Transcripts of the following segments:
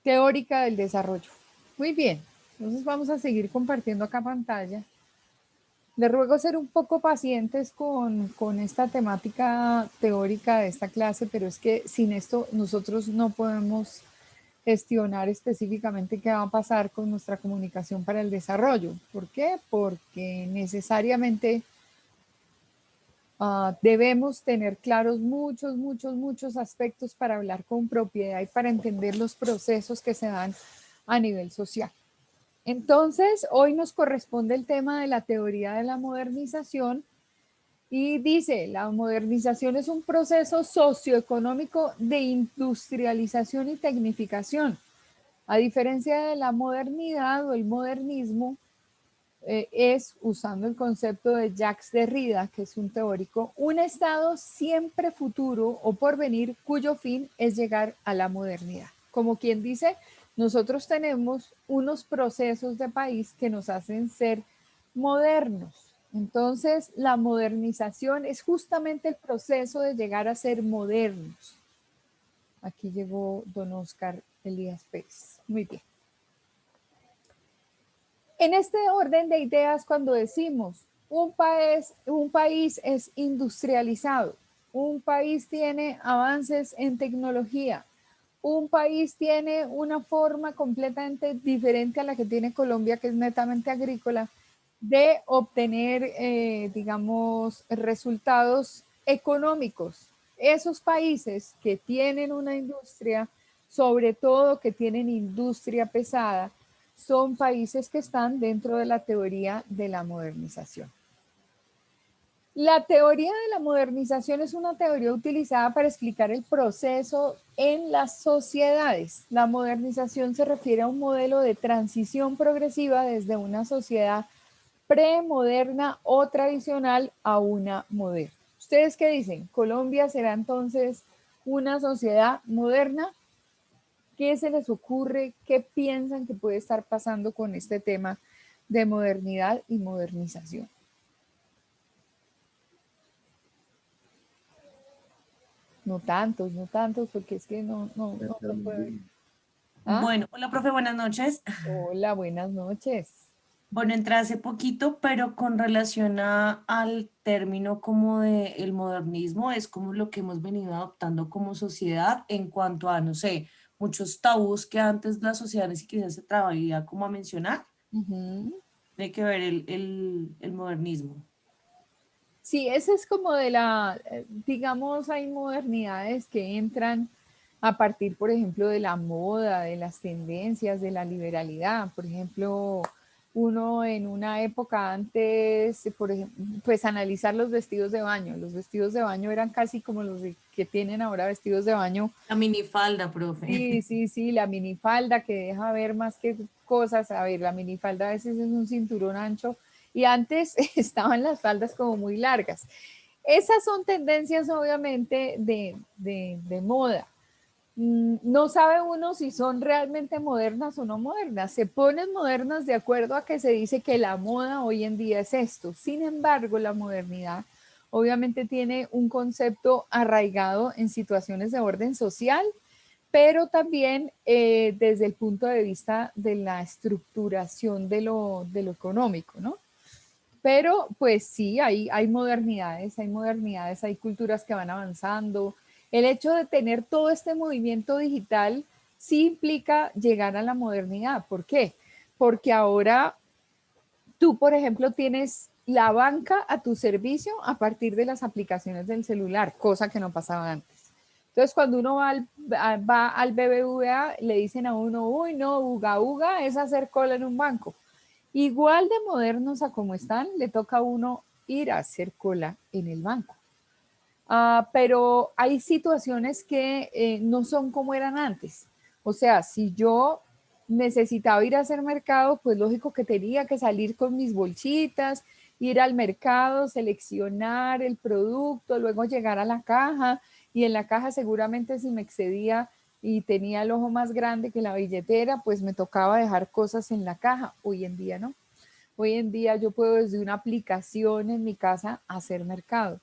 Teórica del desarrollo. Muy bien, entonces vamos a seguir compartiendo acá pantalla. Les ruego ser un poco pacientes con esta temática teórica de esta clase, pero es que sin esto nosotros no podemos gestionar específicamente qué va a pasar con nuestra comunicación para el desarrollo. ¿Por qué? Porque necesariamente debemos tener claros muchos aspectos para hablar con propiedad y para entender los procesos que se dan a nivel social. Entonces, hoy nos corresponde el tema de la teoría de la modernización y dice, la modernización es un proceso socioeconómico de industrialización y tecnificación. A diferencia de la modernidad o el modernismo, es, usando el concepto de Jacques Derrida, que es un teórico, un estado siempre futuro o porvenir cuyo fin es llegar a la modernidad. Como quien dice, nosotros tenemos unos procesos de país que nos hacen ser modernos. Entonces, la modernización es justamente el proceso de llegar a ser modernos. Aquí llegó don Oscar Elías Pérez. Muy bien. En este orden de ideas, cuando decimos un país es industrializado, un país tiene avances en tecnología, un país tiene una forma completamente diferente a la que tiene Colombia, que es netamente agrícola, de obtener, digamos, resultados económicos. Esos países que tienen una industria, sobre todo que tienen industria pesada, son países que están dentro de la teoría de la modernización. La teoría de la modernización es una teoría utilizada para explicar el proceso en las sociedades. La modernización se refiere a un modelo de transición progresiva desde una sociedad premoderna o tradicional a una moderna. ¿Ustedes qué dicen? ¿Colombia será entonces una sociedad moderna? ¿Qué se les ocurre? ¿Qué piensan que puede estar pasando con este tema de modernidad y modernización? No tantos, porque es que no se puede. ¿Ah? Bueno, hola profe, buenas noches. Hola, buenas noches. Bueno, entré hace poquito, pero con relación al término como de el modernismo, es como lo que hemos venido adoptando como sociedad en cuanto a, no sé, muchos tabús que antes la sociedad ni siquiera se atrevía como a mencionar, Ujú. de que ver el modernismo. Sí, ese es como de la, digamos, hay modernidades que entran a partir, por ejemplo, de la moda, de las tendencias, de la liberalidad. Por ejemplo, uno en una época antes, por ejemplo, pues analizar los vestidos de baño. Los vestidos de baño eran casi como que tienen ahora vestidos de baño. La minifalda, profe. Sí, la minifalda que deja ver más que cosas. A ver, la minifalda a veces es un cinturón ancho y antes estaban las faldas como muy largas. Esas son tendencias obviamente de moda. No sabe uno si son realmente modernas o no modernas. Se ponen modernas de acuerdo a que se dice que la moda hoy en día es esto. Sin embargo, la modernidad obviamente tiene un concepto arraigado en situaciones de orden social, pero también desde el punto de vista de la estructuración de lo económico, ¿no? Pero pues sí, hay modernidades, hay culturas que van avanzando. El hecho de tener todo este movimiento digital sí implica llegar a la modernidad. ¿Por qué? Porque ahora tú, por ejemplo, tienes la banca a tu servicio a partir de las aplicaciones del celular, cosa que no pasaba antes. Entonces, cuando uno va al BBVA, le dicen a uno, uy, no, uga, uga, es hacer cola en un banco. Igual de modernos a como están, le toca a uno ir a hacer cola en el banco. Pero hay situaciones que no son como eran antes. O sea, si yo necesitaba ir a hacer mercado, pues lógico que tenía que salir con mis bolsitas, ir al mercado, seleccionar el producto, luego llegar a la caja y en la caja seguramente si me excedía y tenía el ojo más grande que la billetera, pues me tocaba dejar cosas en la caja. Hoy en día no. Hoy en día yo puedo desde una aplicación en mi casa hacer mercado.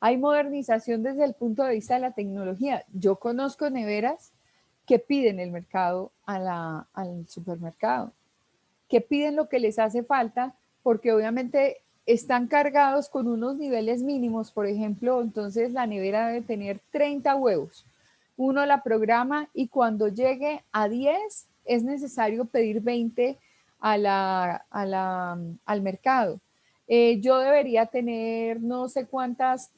Hay modernización desde el punto de vista de la tecnología. Yo conozco neveras que piden el mercado al supermercado, que piden lo que les hace falta, porque obviamente están cargados con unos niveles mínimos. Por ejemplo, entonces la nevera debe tener 30 huevos. Uno la programa y cuando llegue a 10 es necesario pedir 20 al mercado. Yo debería tener no sé cuántas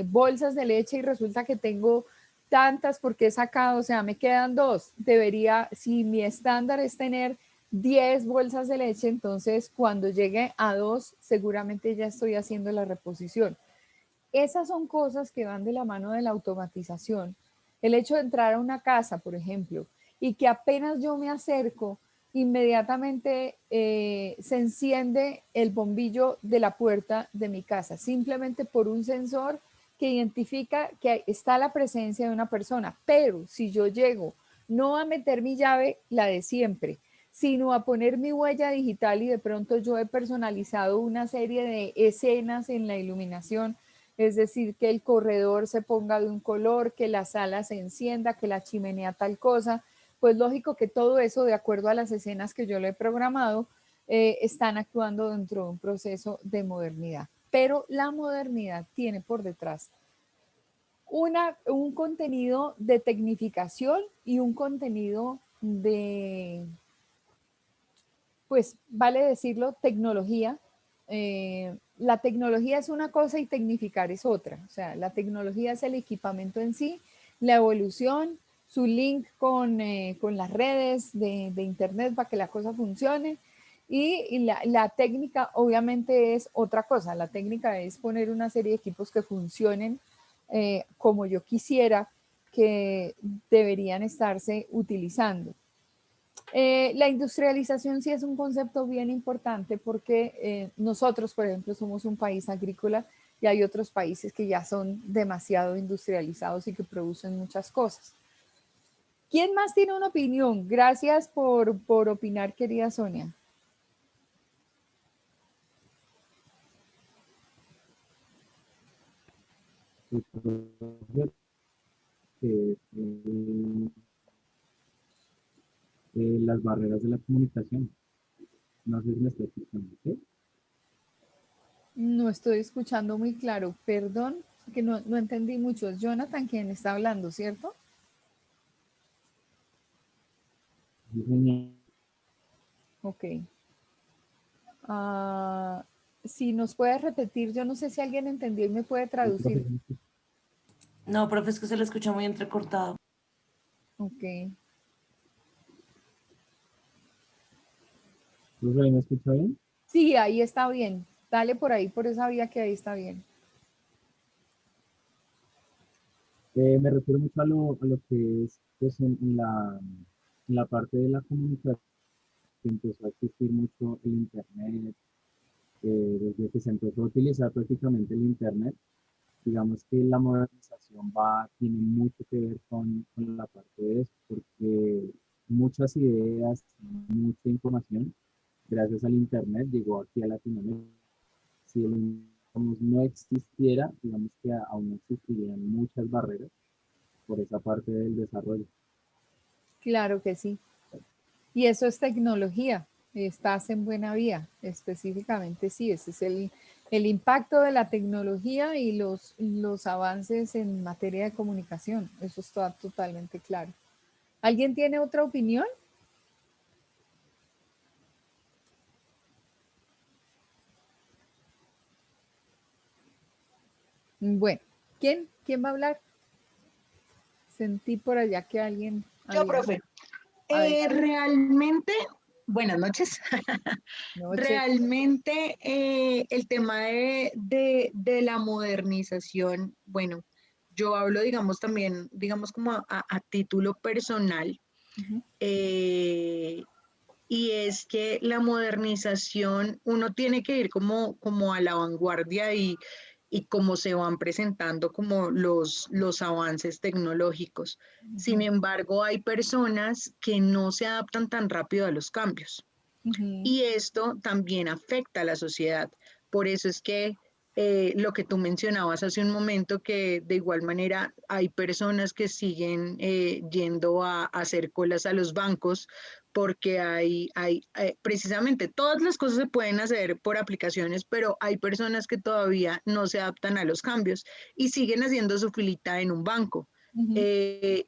bolsas de leche y resulta que tengo tantas porque he sacado, o sea, me quedan dos. Debería, si mi estándar es tener 10 bolsas de leche, entonces cuando llegue a dos, seguramente ya estoy haciendo la reposición. Esas son cosas que van de la mano de la automatización. El hecho de entrar a una casa, por ejemplo, y que apenas yo me acerco, inmediatamente se enciende el bombillo de la puerta de mi casa, simplemente por un sensor que identifica que está la presencia de una persona. Pero si yo llego no a meter mi llave, la de siempre, sino a poner mi huella digital y de pronto yo he personalizado una serie de escenas en la iluminación, es decir, que el corredor se ponga de un color, que la sala se encienda, que la chimenea tal cosa, pues lógico que todo eso, de acuerdo a las escenas que yo le he programado, están actuando dentro de un proceso de modernidad. Pero la modernidad tiene por detrás un contenido de tecnificación y un contenido de, pues vale decirlo, tecnología. La tecnología es una cosa y tecnificar es otra. O sea, la tecnología es el equipamiento en sí, la evolución, su link con las redes de Internet para que la cosa funcione. Y la técnica obviamente es otra cosa. La técnica es poner una serie de equipos que funcionen como yo quisiera que deberían estarse utilizando. La industrialización sí es un concepto bien importante porque nosotros, por ejemplo, somos un país agrícola y hay otros países que ya son demasiado industrializados y que producen muchas cosas. ¿Quién más tiene una opinión? Gracias por opinar, querida Sonia. Las barreras de la comunicación. No sé si me está escuchando, ¿sí? No estoy escuchando muy claro, perdón, que no entendí mucho. Es Jonathan quien está hablando, ¿cierto? Sí, señor. Ok. Si nos puede repetir, yo no sé si alguien entendió y me puede Sí, profe, traducir. No, profe, es que se le escucha muy entrecortado. Ok. ¿profe, ahí me escucha bien? Sí, ahí está bien. Dale por ahí, por esa vía que ahí está bien. Me refiero mucho a lo que es pues, en la parte de la comunicación, que empezó a existir mucho el Internet, desde que se empezó a utilizar prácticamente el Internet. Digamos que la modernización tiene mucho que ver con la parte de eso, porque muchas ideas, mucha información, gracias al Internet, llegó aquí a Latinoamérica. Si digamos, no existiera, digamos que aún existirían muchas barreras por esa parte del desarrollo. Claro que sí. Y eso es tecnología. Estás en buena vía. Específicamente sí, ese es el impacto de la tecnología y los avances en materia de comunicación. Eso está totalmente claro. ¿Alguien tiene otra opinión? Bueno, ¿quién va a hablar? Sentí por allá que alguien Yo, había. profe, Adelante. realmente, buenas noches. Noches. Realmente el tema de la modernización, bueno, yo hablo, digamos, también, digamos, como a título personal, Ujú. eh, y es que la modernización, uno tiene que ir como a la vanguardia y cómo se van presentando como los avances tecnológicos. Sin Ujú. embargo, hay personas que no se adaptan tan rápido a los cambios Ujú. y esto también afecta a la sociedad. Por eso es que lo que tú mencionabas hace un momento, que de igual manera hay personas que siguen yendo a hacer colas a los bancos porque precisamente todas las cosas se pueden hacer por aplicaciones, pero hay personas que todavía no se adaptan a los cambios y siguen haciendo su filita en un banco. Ujú.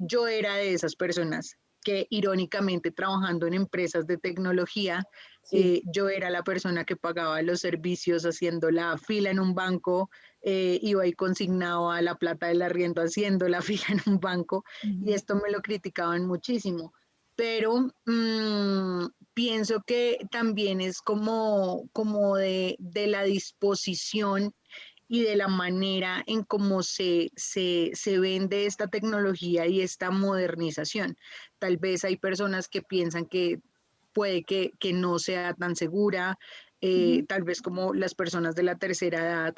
Yo era de esas personas que irónicamente trabajando en empresas de tecnología, Sí. yo era la persona que pagaba los servicios haciendo la fila en un banco, iba y consignaba la plata del arriendo haciendo la fila en un banco, y Ujú. esto me lo criticaban muchísimo. Pero pienso que también es como de la disposición y de la manera en cómo se vende esta tecnología y esta modernización. Tal vez hay personas que piensan que puede que no sea tan segura, Ujú. tal vez como las personas de la tercera edad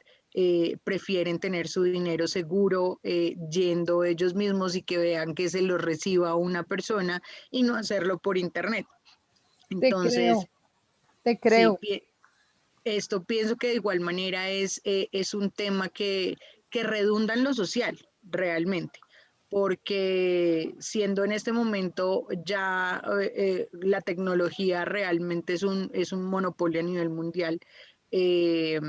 prefieren tener su dinero seguro yendo ellos mismos y que vean que se lo reciba una persona y no hacerlo por internet. Te Entonces, creo, te sí, creo. esto pienso que de igual manera es un tema que redunda en lo social, realmente, porque siendo en este momento ya la tecnología realmente es un monopolio a nivel mundial, eh,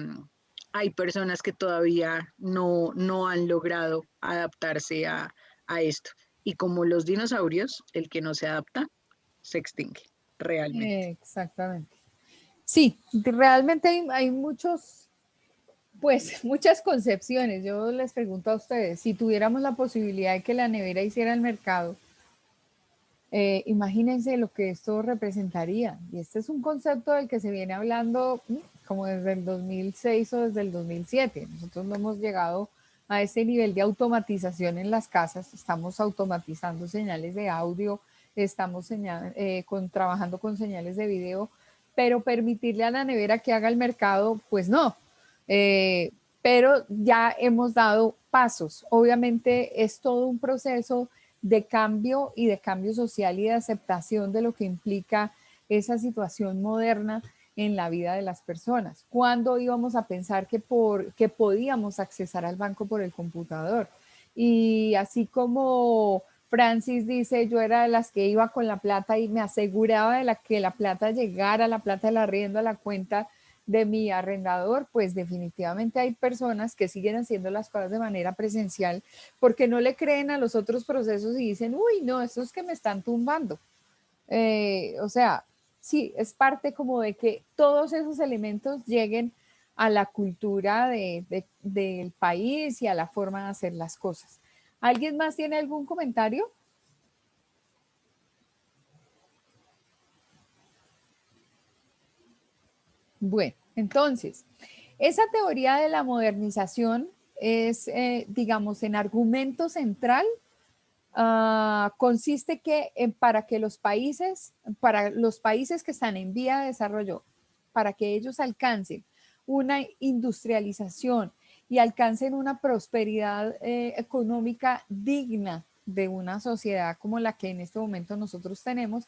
hay personas que todavía no han logrado adaptarse a esto. Y como los dinosaurios, el que no se adapta se extingue, realmente. Exactamente. Sí, realmente hay muchos, pues muchas concepciones. Yo les pregunto a ustedes, si tuviéramos la posibilidad de que la nevera hiciera el mercado, imagínense lo que esto representaría. Y este es un concepto del que se viene hablando como desde el 2006 o desde el 2007. Nosotros no hemos llegado a ese nivel de automatización en las casas. Estamos automatizando señales de audio, estamos trabajando con señales de video, pero permitirle a la nevera que haga el mercado, pues no. Eh, pero ya hemos dado pasos. Obviamente es todo un proceso de cambio y de cambio social y de aceptación de lo que implica esa situación moderna en la vida de las personas. ¿Cuándo íbamos a pensar que podíamos accesar al banco por el computador? Y así como Francis dice, yo era de las que iba con la plata y me aseguraba que la plata llegara, la plata del arriendo a la cuenta de mi arrendador, pues definitivamente hay personas que siguen haciendo las cosas de manera presencial porque no le creen a los otros procesos y dicen, uy, no, estos que me están tumbando. O sea, sí, es parte como de que todos esos elementos lleguen a la cultura del país y a la forma de hacer las cosas. ¿Alguien más tiene algún comentario? Bueno, entonces, esa teoría de la modernización es, digamos, en argumento central, consiste que para los países que están en vía de desarrollo, para que ellos alcancen una industrialización y alcancen una prosperidad económica digna de una sociedad como la que en este momento nosotros tenemos,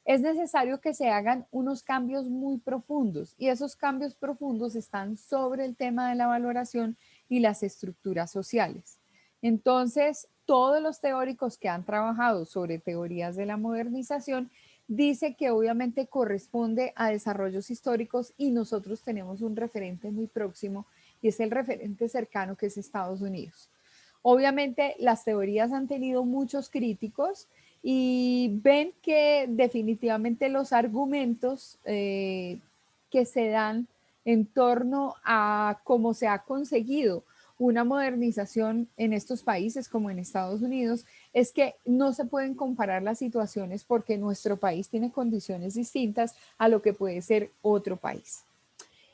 es necesario que se hagan unos cambios muy profundos y esos cambios profundos están sobre el tema de la valoración y las estructuras sociales. Entonces, todos los teóricos que han trabajado sobre teorías de la modernización dice que obviamente corresponde a desarrollos históricos y nosotros tenemos un referente muy próximo y es el referente cercano que es Estados Unidos. Obviamente las teorías han tenido muchos críticos y ven que definitivamente los argumentos que se dan en torno a cómo se ha conseguido una modernización en estos países como en Estados Unidos es que no se pueden comparar las situaciones porque nuestro país tiene condiciones distintas a lo que puede ser otro país.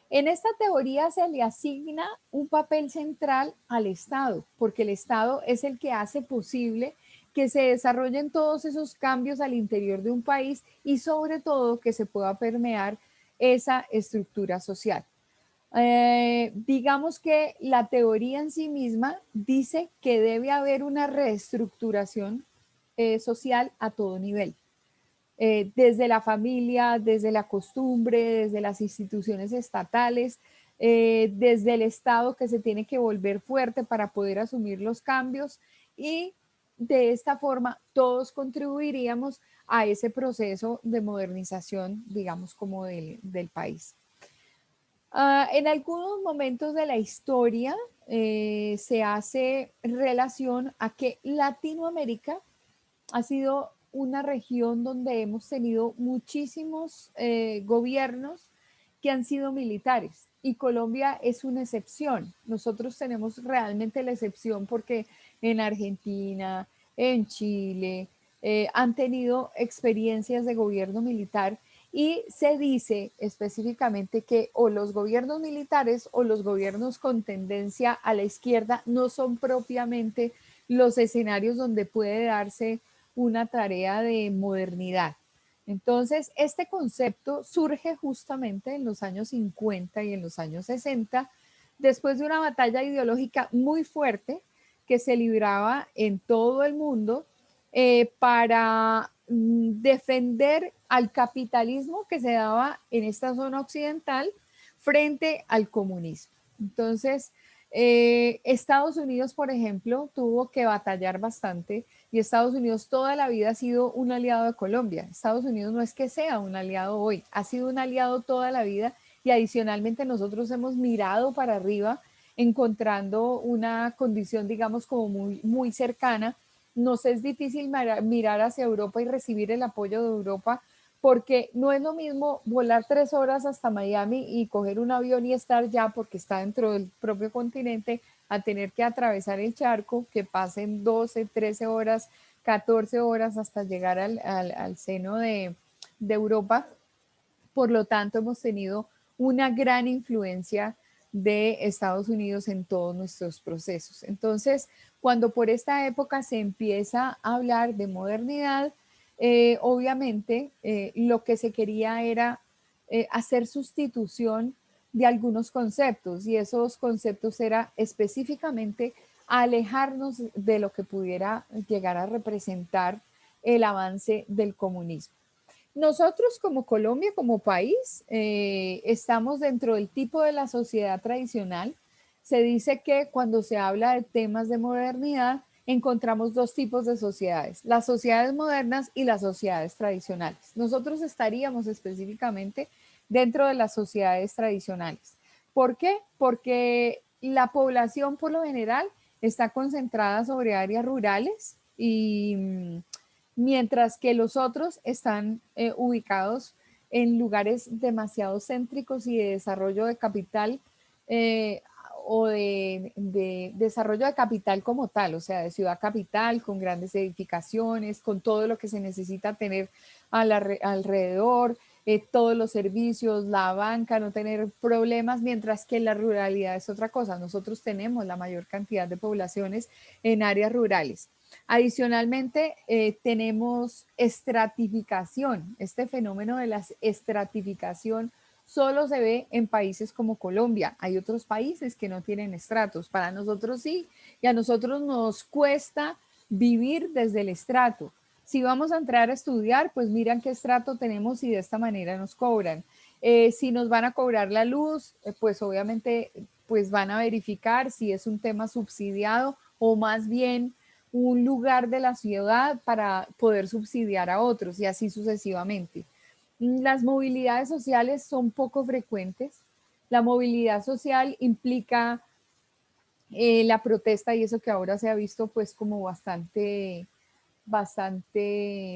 En esta teoría se le asigna un papel central al Estado, porque el Estado es el que hace posible que se desarrollen todos esos cambios al interior de un país y sobre todo que se pueda permear esa estructura social. Digamos que la teoría en sí misma dice que debe haber una reestructuración social a todo nivel, desde la familia, desde la costumbre, desde las instituciones estatales, desde el Estado que se tiene que volver fuerte para poder asumir los cambios y de esta forma todos contribuiríamos a ese proceso de modernización, digamos, como del país. En algunos momentos de la historia se hace relación a que Latinoamérica ha sido una región donde hemos tenido muchísimos gobiernos que han sido militares y Colombia es una excepción. Nosotros tenemos realmente la excepción porque en Argentina, en Chile, han tenido experiencias de gobierno militar y se dice específicamente que o los gobiernos militares o los gobiernos con tendencia a la izquierda no son propiamente los escenarios donde puede darse una tarea de modernidad. Entonces, este concepto surge justamente en los años 50 y en los años 60, después de una batalla ideológica muy fuerte que se libraba en todo el mundo para defender al capitalismo que se daba en esta zona occidental frente al comunismo. Entonces, Estados Unidos, por ejemplo, tuvo que batallar bastante y Estados Unidos toda la vida ha sido un aliado de Colombia. Estados Unidos no es que sea un aliado hoy, ha sido un aliado toda la vida y adicionalmente nosotros hemos mirado para arriba encontrando una condición, digamos, como muy cercana. Nos es difícil mirar hacia Europa y recibir el apoyo de Europa porque no es lo mismo volar 3 horas hasta Miami y coger un avión y estar ya porque está dentro del propio continente a tener que atravesar el charco, que pasen 12, 13 horas, 14 horas hasta llegar al seno de Europa. Por lo tanto, hemos tenido una gran influencia de Estados Unidos en todos nuestros procesos. Entonces, cuando por esta época se empieza a hablar de modernidad, obviamente lo que se quería era hacer sustitución de algunos conceptos y esos conceptos era específicamente alejarnos de lo que pudiera llegar a representar el avance del comunismo. Nosotros como Colombia, como país, estamos dentro del tipo de la sociedad tradicional. Se dice que cuando se habla de temas de modernidad, encontramos dos tipos de sociedades, las sociedades modernas y las sociedades tradicionales. Nosotros estaríamos específicamente dentro de las sociedades tradicionales. ¿Por qué? Porque la población por lo general está concentrada sobre áreas rurales y mientras que los otros están ubicados en lugares demasiado céntricos y de desarrollo de capital o de desarrollo de capital como tal, o sea, de ciudad capital, con grandes edificaciones, con todo lo que se necesita tener alrededor, todos los servicios, la banca, no tener problemas, mientras que la ruralidad es otra cosa. Nosotros tenemos la mayor cantidad de poblaciones en áreas rurales. Adicionalmente, tenemos estratificación. Este fenómeno de la estratificación solo se ve en países como Colombia. Hay otros países que no tienen estratos. Para nosotros sí, y a nosotros nos cuesta vivir desde el estrato. Si vamos a entrar a estudiar, pues miran qué estrato tenemos y de esta manera nos cobran. Si nos van a cobrar la luz, pues obviamente pues van a verificar si es un tema subsidiado o más bien un lugar de la ciudad para poder subsidiar a otros y así sucesivamente. Las movilidades sociales son poco frecuentes. La movilidad social implica la protesta y eso que ahora se ha visto pues como bastante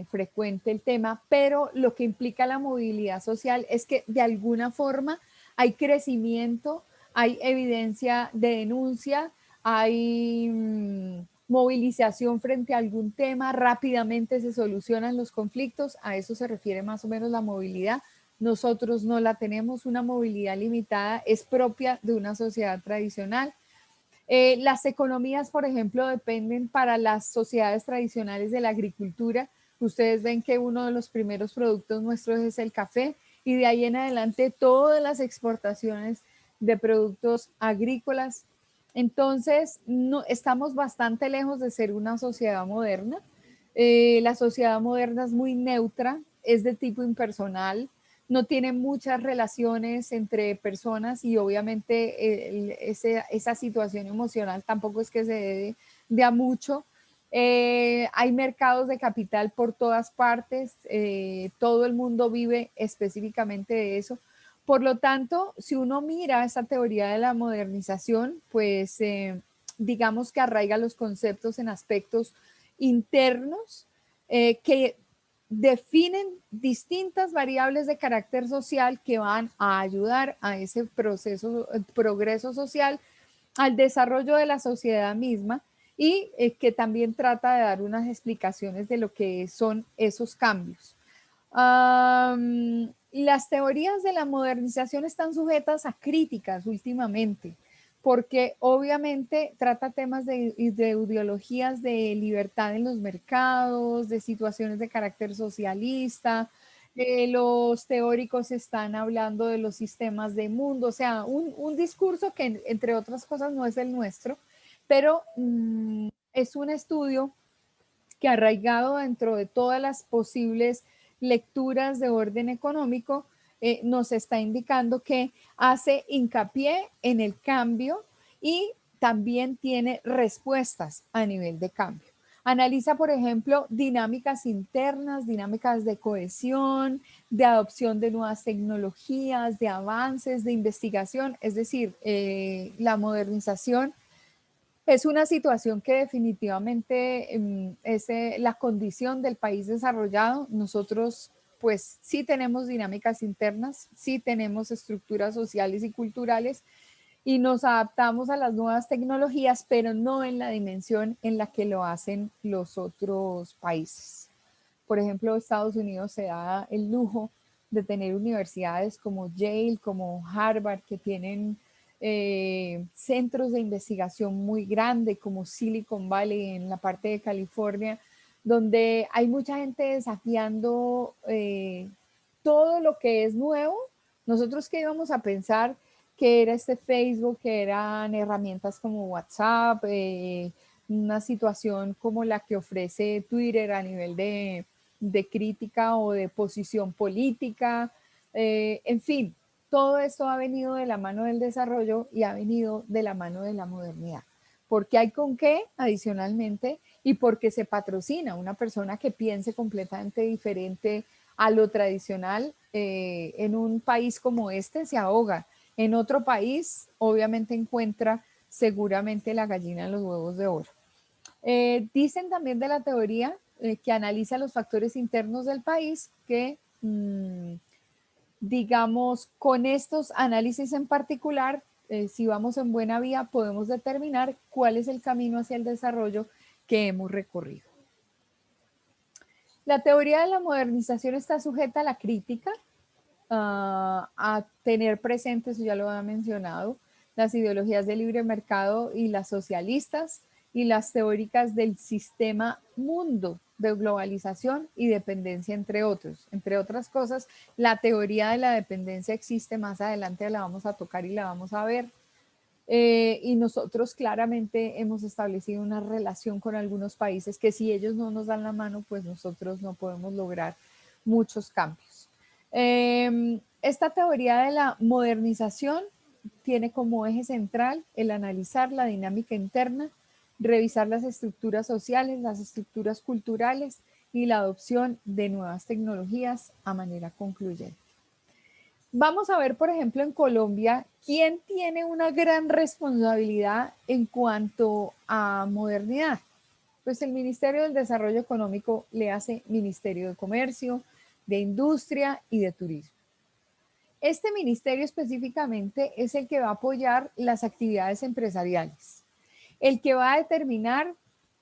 frecuente el tema, pero lo que implica la movilidad social es que de alguna forma hay crecimiento, hay evidencia de denuncia, hay movilización frente a algún tema, rápidamente se solucionan los conflictos, a eso se refiere más o menos la movilidad. Nosotros no la tenemos, una movilidad limitada, es propia de una sociedad tradicional. Las economías, por ejemplo, dependen para las sociedades tradicionales de la agricultura. Ustedes ven que uno de los primeros productos nuestros es el café y de ahí en adelante todas las exportaciones de productos agrícolas. Entonces, no, estamos bastante lejos de ser una sociedad moderna. La sociedad moderna es muy neutra, es de tipo impersonal. no tiene muchas relaciones entre personas y obviamente esa situación emocional tampoco es que se dé de a mucho. Hay mercados de capital por todas partes, todo el mundo vive específicamente de eso. Por lo tanto, si uno mira esa teoría de la modernización, pues digamos que arraiga los conceptos en aspectos internos que definen distintas variables de carácter social que van a ayudar a ese progreso social, al desarrollo de la sociedad misma y que también trata de dar unas explicaciones de lo que son esos cambios. Las teorías de la modernización están sujetas a críticas últimamente, porque obviamente trata temas de ideologías de libertad en los mercados, de situaciones de carácter socialista. Los teóricos están hablando de los sistemas de mundo, o sea, un discurso que entre otras cosas no es el nuestro, pero es un estudio que arraigado dentro de todas las posibles lecturas de orden económico, nos está indicando que hace hincapié en el cambio y también tiene respuestas a nivel de cambio. Analiza, por ejemplo, dinámicas internas, dinámicas de cohesión, de adopción de nuevas tecnologías, de avances, de investigación, es decir, la modernización es una situación que definitivamente es la condición del país desarrollado. Nosotros pues sí tenemos dinámicas internas, sí tenemos estructuras sociales y culturales y nos adaptamos a las nuevas tecnologías, pero no en la dimensión en la que lo hacen los otros países. Por ejemplo, Estados Unidos se da el lujo de tener universidades como Yale, como Harvard, que tienen centros de investigación muy grandes como Silicon Valley en la parte de California, donde hay mucha gente desafiando todo lo que es nuevo. Nosotros que íbamos a pensar que era este Facebook, que eran herramientas como WhatsApp, una situación como la que ofrece Twitter a nivel de crítica o de posición política, en fin, todo esto ha venido de la mano del desarrollo y ha venido de la mano de la modernidad. Porque hay con qué, adicionalmente, y porque se patrocina una persona que piense completamente diferente a lo tradicional en un país como este, se ahoga. En otro país, obviamente, encuentra seguramente la gallina en los huevos de oro. Dicen también de la teoría que analiza los factores internos del país que digamos, con estos análisis en particular, si vamos en buena vía, podemos determinar cuál es el camino hacia el desarrollo que hemos recorrido. La teoría de la modernización está sujeta a la crítica, a tener presentes, ya lo ha mencionado, las ideologías de libre mercado y las socialistas y las teóricas del sistema mundo de globalización y dependencia, entre otros. Entre otras cosas, la teoría de la dependencia existe, más adelante la vamos a tocar y la vamos a ver. Y nosotros claramente hemos establecido una relación con algunos países que si ellos no nos dan la mano, pues nosotros no podemos lograr muchos cambios. Esta teoría de la modernización tiene como eje central el analizar la dinámica interna, revisar las estructuras sociales, las estructuras culturales y la adopción de nuevas tecnologías a manera concluyente. Vamos a ver, por ejemplo, en Colombia, quién tiene una gran responsabilidad en cuanto a modernidad. Pues el Ministerio del Desarrollo Económico le hace Ministerio de Comercio, de Industria y de Turismo. Este ministerio específicamente es el que va a apoyar las actividades empresariales, el que va a determinar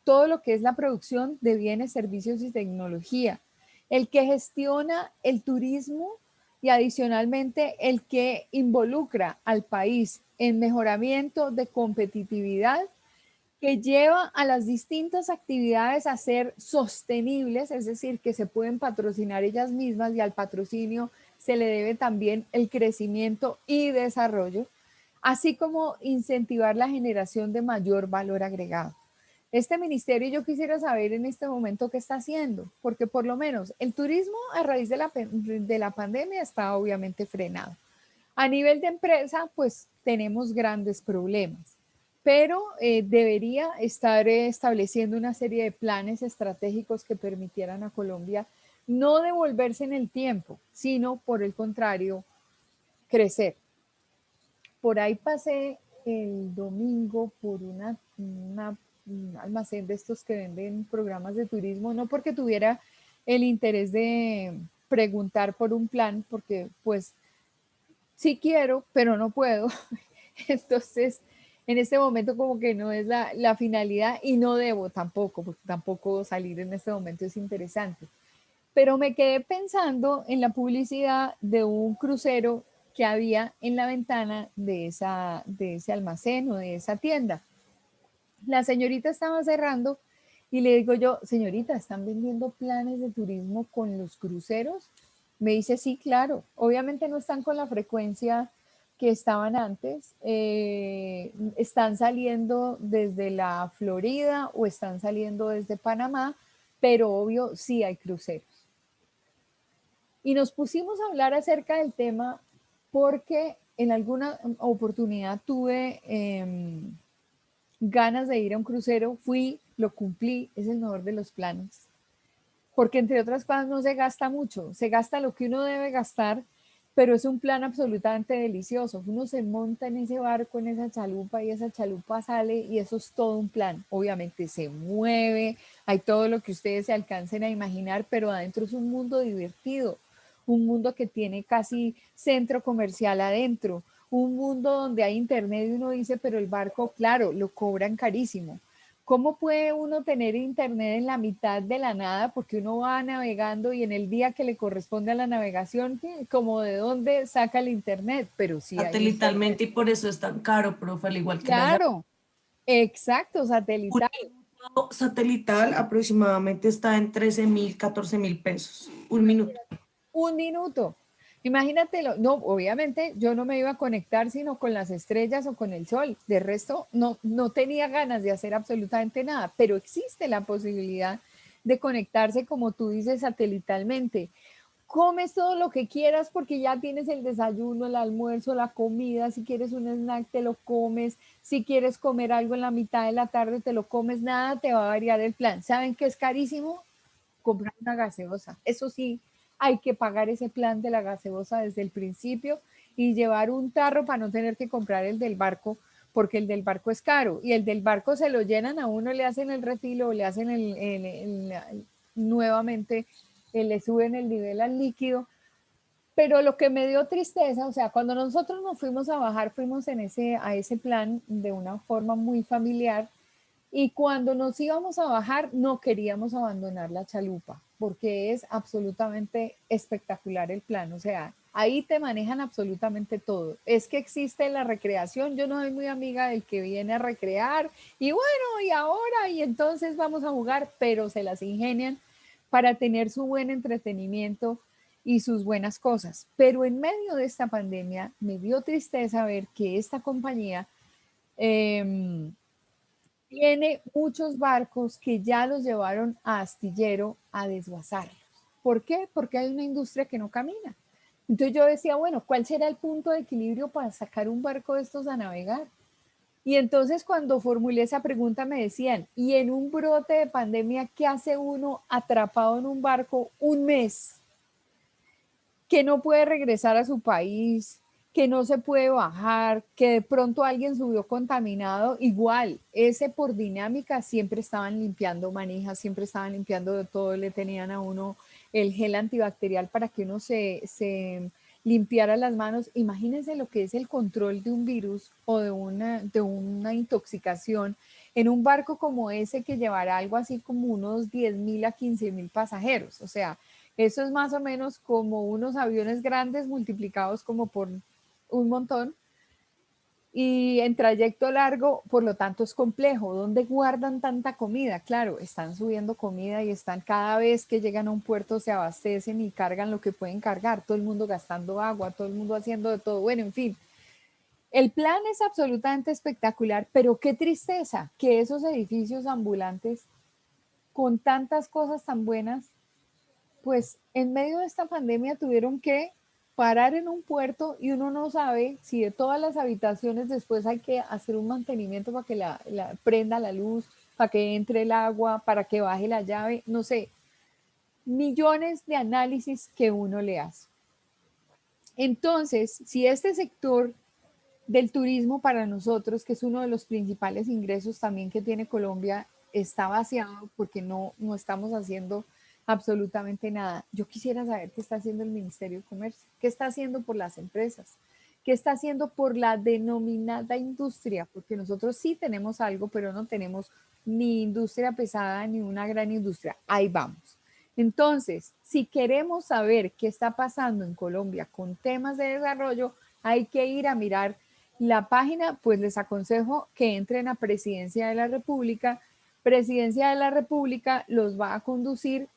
todo lo que es la producción de bienes, servicios y tecnología, el que gestiona el turismo y adicionalmente el que involucra al país en mejoramiento de competitividad, que lleva a las distintas actividades a ser sostenibles, es decir, que se pueden patrocinar ellas mismas y al patrocinio se le debe también el crecimiento y desarrollo, así como incentivar la generación de mayor valor agregado. Este ministerio yo quisiera saber en este momento qué está haciendo, porque por lo menos el turismo a raíz de la pandemia está obviamente frenado. A nivel de empresa, pues tenemos grandes problemas, pero debería estar estableciendo una serie de planes estratégicos que permitieran a Colombia no devolverse en el tiempo, sino por el contrario, crecer. Por ahí pasé el domingo por un almacén de estos que venden programas de turismo, no porque tuviera el interés de preguntar por un plan, porque pues sí quiero, pero no puedo. Entonces, en este momento como que no es la finalidad y no debo tampoco, porque tampoco salir en este momento es interesante. Pero me quedé pensando en la publicidad de un crucero que había en la ventana de ese almacén o de esa tienda. La señorita estaba cerrando y le digo yo, señorita, ¿están vendiendo planes de turismo con los cruceros? Me dice, sí, claro. Obviamente no están con la frecuencia que estaban antes. Están saliendo desde la Florida o están saliendo desde Panamá, pero obvio sí hay cruceros. Y nos pusimos a hablar acerca del tema porque en alguna oportunidad tuve ganas de ir a un crucero, fui, lo cumplí, es el mejor de los planes. Porque entre otras cosas no se gasta mucho, se gasta lo que uno debe gastar, pero es un plan absolutamente delicioso. Uno se monta en ese barco, en esa chalupa, y esa chalupa sale y eso es todo un plan. Obviamente se mueve, hay todo lo que ustedes se alcancen a imaginar, pero adentro es un mundo divertido, un mundo que tiene casi centro comercial adentro, un mundo donde hay internet y uno dice, pero el barco, claro, lo cobran carísimo. ¿Cómo puede uno tener internet en la mitad de la nada? Porque uno va navegando y en el día que le corresponde a la navegación, como de dónde saca el internet, pero sí hay internet. Satelitalmente y por eso es tan caro, profe, al igual que la llamada. Claro, exacto, Un satelital. minuto satelital aproximadamente está en 13.000, 14.000 pesos. Un minuto. Un minuto. Imagínatelo. No, obviamente yo no me iba a conectar sino con las estrellas o con el sol. De resto, no tenía ganas de hacer absolutamente nada, pero existe la posibilidad de conectarse, como tú dices, satelitalmente. Comes todo lo que quieras porque ya tienes el desayuno, el almuerzo, la comida. Si quieres un snack, te lo comes. Si quieres comer algo en la mitad de la tarde, te lo comes. Nada te va a variar el plan. ¿Saben qué es carísimo? Comprar una gaseosa. Eso sí, hay que pagar ese plan de la gaseosa desde el principio y llevar un tarro para no tener que comprar el del barco, porque el del barco es caro y el del barco se lo llenan a uno, le hacen el refilo, le hacen nuevamente, le suben el nivel al líquido. Pero lo que me dio tristeza, o sea, cuando nosotros nos fuimos a bajar, fuimos a ese plan de una forma muy familiar y cuando nos íbamos a bajar, no queríamos abandonar la chalupa, porque es absolutamente espectacular el plan. O sea, ahí te manejan absolutamente todo. Es que existe la recreación. Yo no soy muy amiga del que viene a recrear y bueno, y ahora, y entonces vamos a jugar, pero se las ingenian para tener su buen entretenimiento y sus buenas cosas. Pero en medio de esta pandemia me dio tristeza ver que esta compañía eh, tiene muchos barcos que ya los llevaron a astillero a desguazarlos. ¿Por qué? Porque hay una industria que no camina. Entonces yo decía, bueno, ¿cuál será el punto de equilibrio para sacar un barco de estos a navegar? Y entonces cuando formulé esa pregunta me decían, ¿y en un brote de pandemia qué hace uno atrapado en un barco un mes? Que no puede regresar a su país, que no se puede bajar, que de pronto alguien subió contaminado, igual, ese por dinámica siempre estaban limpiando manijas, siempre estaban limpiando de todo, le tenían a uno el gel antibacterial para que uno se limpiara las manos. Imagínense lo que es el control de un virus o de una intoxicación en un barco como ese que llevará algo así como unos 10.000 a 15.000 pasajeros. O sea, eso es más o menos como unos aviones grandes multiplicados como por un montón y en trayecto largo, por lo tanto es complejo. ¿Dónde guardan tanta comida? Claro, están subiendo comida y están cada vez que llegan a un puerto se abastecen y cargan lo que pueden cargar, todo el mundo gastando agua, todo el mundo haciendo de todo, bueno, en fin. El plan es absolutamente espectacular, pero qué tristeza que esos edificios ambulantes con tantas cosas tan buenas, pues en medio de esta pandemia tuvieron que parar en un puerto y uno no sabe si de todas las habitaciones después hay que hacer un mantenimiento para que prenda la luz, para que entre el agua, para que baje la llave, no sé, millones de análisis que uno le hace. Entonces, si este sector del turismo para nosotros, que es uno de los principales ingresos también que tiene Colombia, está vaciado porque no estamos haciendo absolutamente nada. Yo quisiera saber qué está haciendo el Ministerio de Comercio, qué está haciendo por las empresas, qué está haciendo por la denominada industria, porque nosotros sí tenemos algo, pero no tenemos ni industria pesada ni una gran industria. Ahí vamos. Entonces, si queremos saber qué está pasando en Colombia con temas de desarrollo, hay que ir a mirar la página. Pues les aconsejo que entren a Presidencia de la República. Presidencia de la República los va a conducir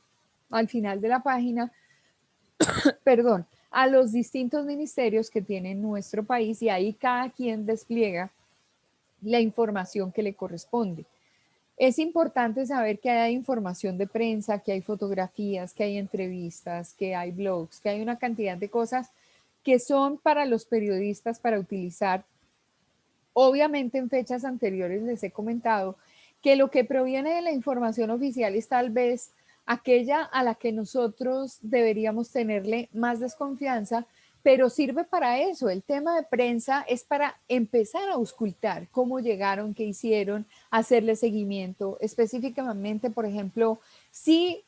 al final de la página, perdón, a los distintos ministerios que tiene nuestro país, y ahí cada quien despliega la información que le corresponde. Es importante saber que hay información de prensa, que hay fotografías, que hay entrevistas, que hay blogs, que hay una cantidad de cosas que son para los periodistas para utilizar. Obviamente en fechas anteriores les he comentado que lo que proviene de la información oficial es tal vez aquella a la que nosotros deberíamos tenerle más desconfianza, pero sirve para eso. El tema de prensa es para empezar a auscultar cómo llegaron, qué hicieron, hacerle seguimiento. Específicamente, por ejemplo, si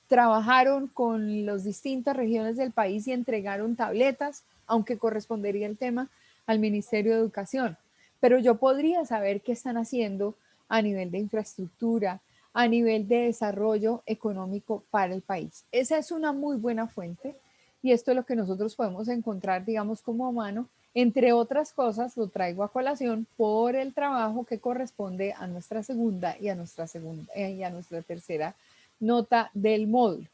trabajaron con las distintas regiones del país y entregaron tabletas, aunque correspondería el tema al Ministerio de Educación. Pero yo podría saber qué están haciendo a nivel de infraestructura, a nivel de desarrollo económico para el país. Esa es una muy buena fuente y esto es lo que nosotros podemos encontrar, digamos, como humano. Entre otras cosas, lo traigo a colación por el trabajo que corresponde a nuestra segunda y a nuestra tercera nota del módulo.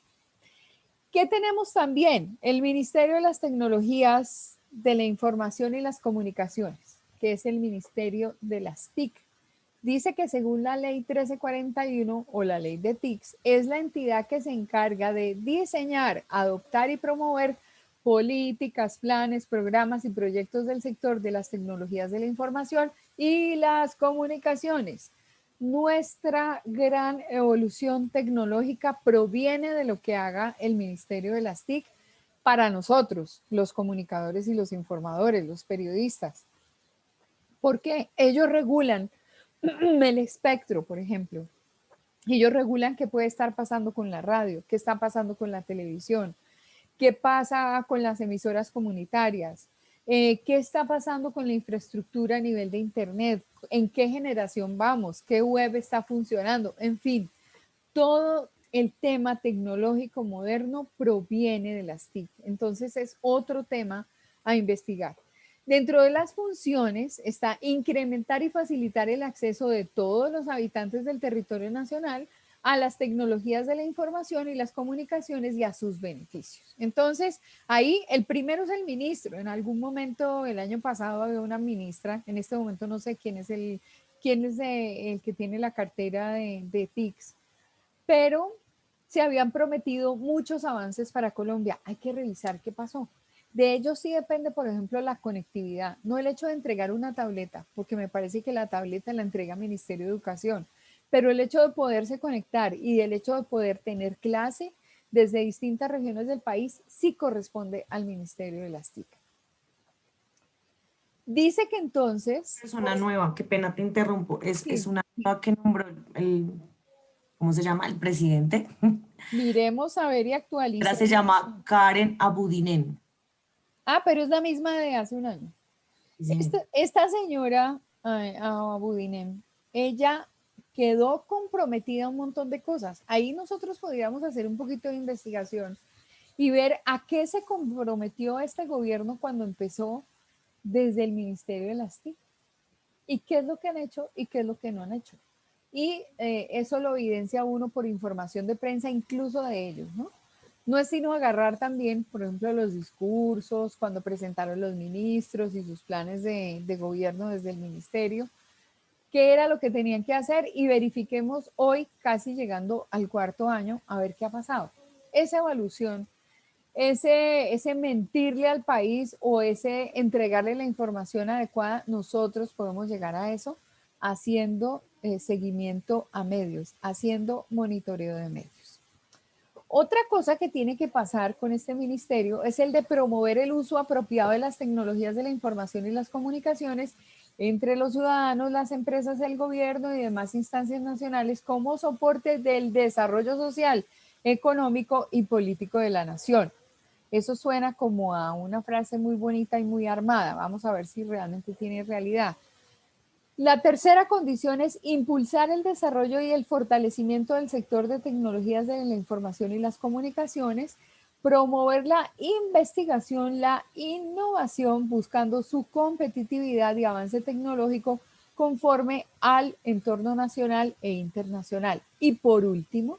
¿Qué tenemos también? El Ministerio de las Tecnologías de la Información y las Comunicaciones, que es el Ministerio de las TIC. Dice que según la ley 1341 o la ley de TICs, es la entidad que se encarga de diseñar, adoptar y promover políticas, planes, programas y proyectos del sector de las tecnologías de la información y las comunicaciones. Nuestra gran evolución tecnológica proviene de lo que haga el Ministerio de las TIC para nosotros, los comunicadores y los informadores, los periodistas. ¿Por qué? Ellos regulan el espectro, por ejemplo. Ellos regulan qué puede estar pasando con la radio, qué está pasando con la televisión, qué pasa con las emisoras comunitarias, qué está pasando con la infraestructura a nivel de Internet, en qué generación vamos, qué web está funcionando, en fin, todo el tema tecnológico moderno proviene de las TIC. Entonces es otro tema a investigar. Dentro de las funciones está incrementar y facilitar el acceso de todos los habitantes del territorio nacional a las tecnologías de la información y las comunicaciones y a sus beneficios. Entonces, ahí el primero es el ministro. En algún momento, el año pasado, había una ministra, en este momento no sé quién es el que tiene la cartera de TICS, pero se habían prometido muchos avances para Colombia. Hay que revisar qué pasó. De ellos sí depende, por ejemplo, la conectividad, no el hecho de entregar una tableta, porque me parece que la tableta la entrega el Ministerio de Educación, pero el hecho de poderse conectar y el hecho de poder tener clase desde distintas regiones del país sí corresponde al Ministerio de las TIC. Dice que entonces... Es una nueva, qué pena te interrumpo, Sí. es una nueva que nombró ¿cómo se llama? El presidente. Miremos a ver y Ahora actualicemos. se llama Karen Abudinen. Ah, pero es la misma de hace un año. Sí. Esta señora, Abudinen, ella quedó comprometida a un montón de cosas. Ahí nosotros podríamos hacer un poquito de investigación y ver a qué se comprometió este gobierno cuando empezó desde el Ministerio de las TIC y qué es lo que han hecho y qué es lo que no han hecho. Y eso lo evidencia uno por información de prensa, incluso de ellos, ¿no? No es sino agarrar también, por ejemplo, los discursos, cuando presentaron los ministros y sus planes de gobierno desde el ministerio, qué era lo que tenían que hacer y verifiquemos hoy, casi llegando al cuarto año, a ver qué ha pasado. Esa evaluación, ese mentirle al país o ese entregarle la información adecuada, nosotros podemos llegar a eso haciendo seguimiento a medios, haciendo monitoreo de medios. Otra cosa que tiene que pasar con este ministerio es el de promover el uso apropiado de las tecnologías de la información y las comunicaciones entre los ciudadanos, las empresas, el gobierno y demás instancias nacionales como soporte del desarrollo social, económico y político de la nación. Eso suena como a una frase muy bonita y muy armada. Vamos a ver si realmente tiene realidad. La tercera condición es impulsar el desarrollo y el fortalecimiento del sector de tecnologías de la información y las comunicaciones, promover la investigación, la innovación, buscando su competitividad y avance tecnológico conforme al entorno nacional e internacional. Y por último,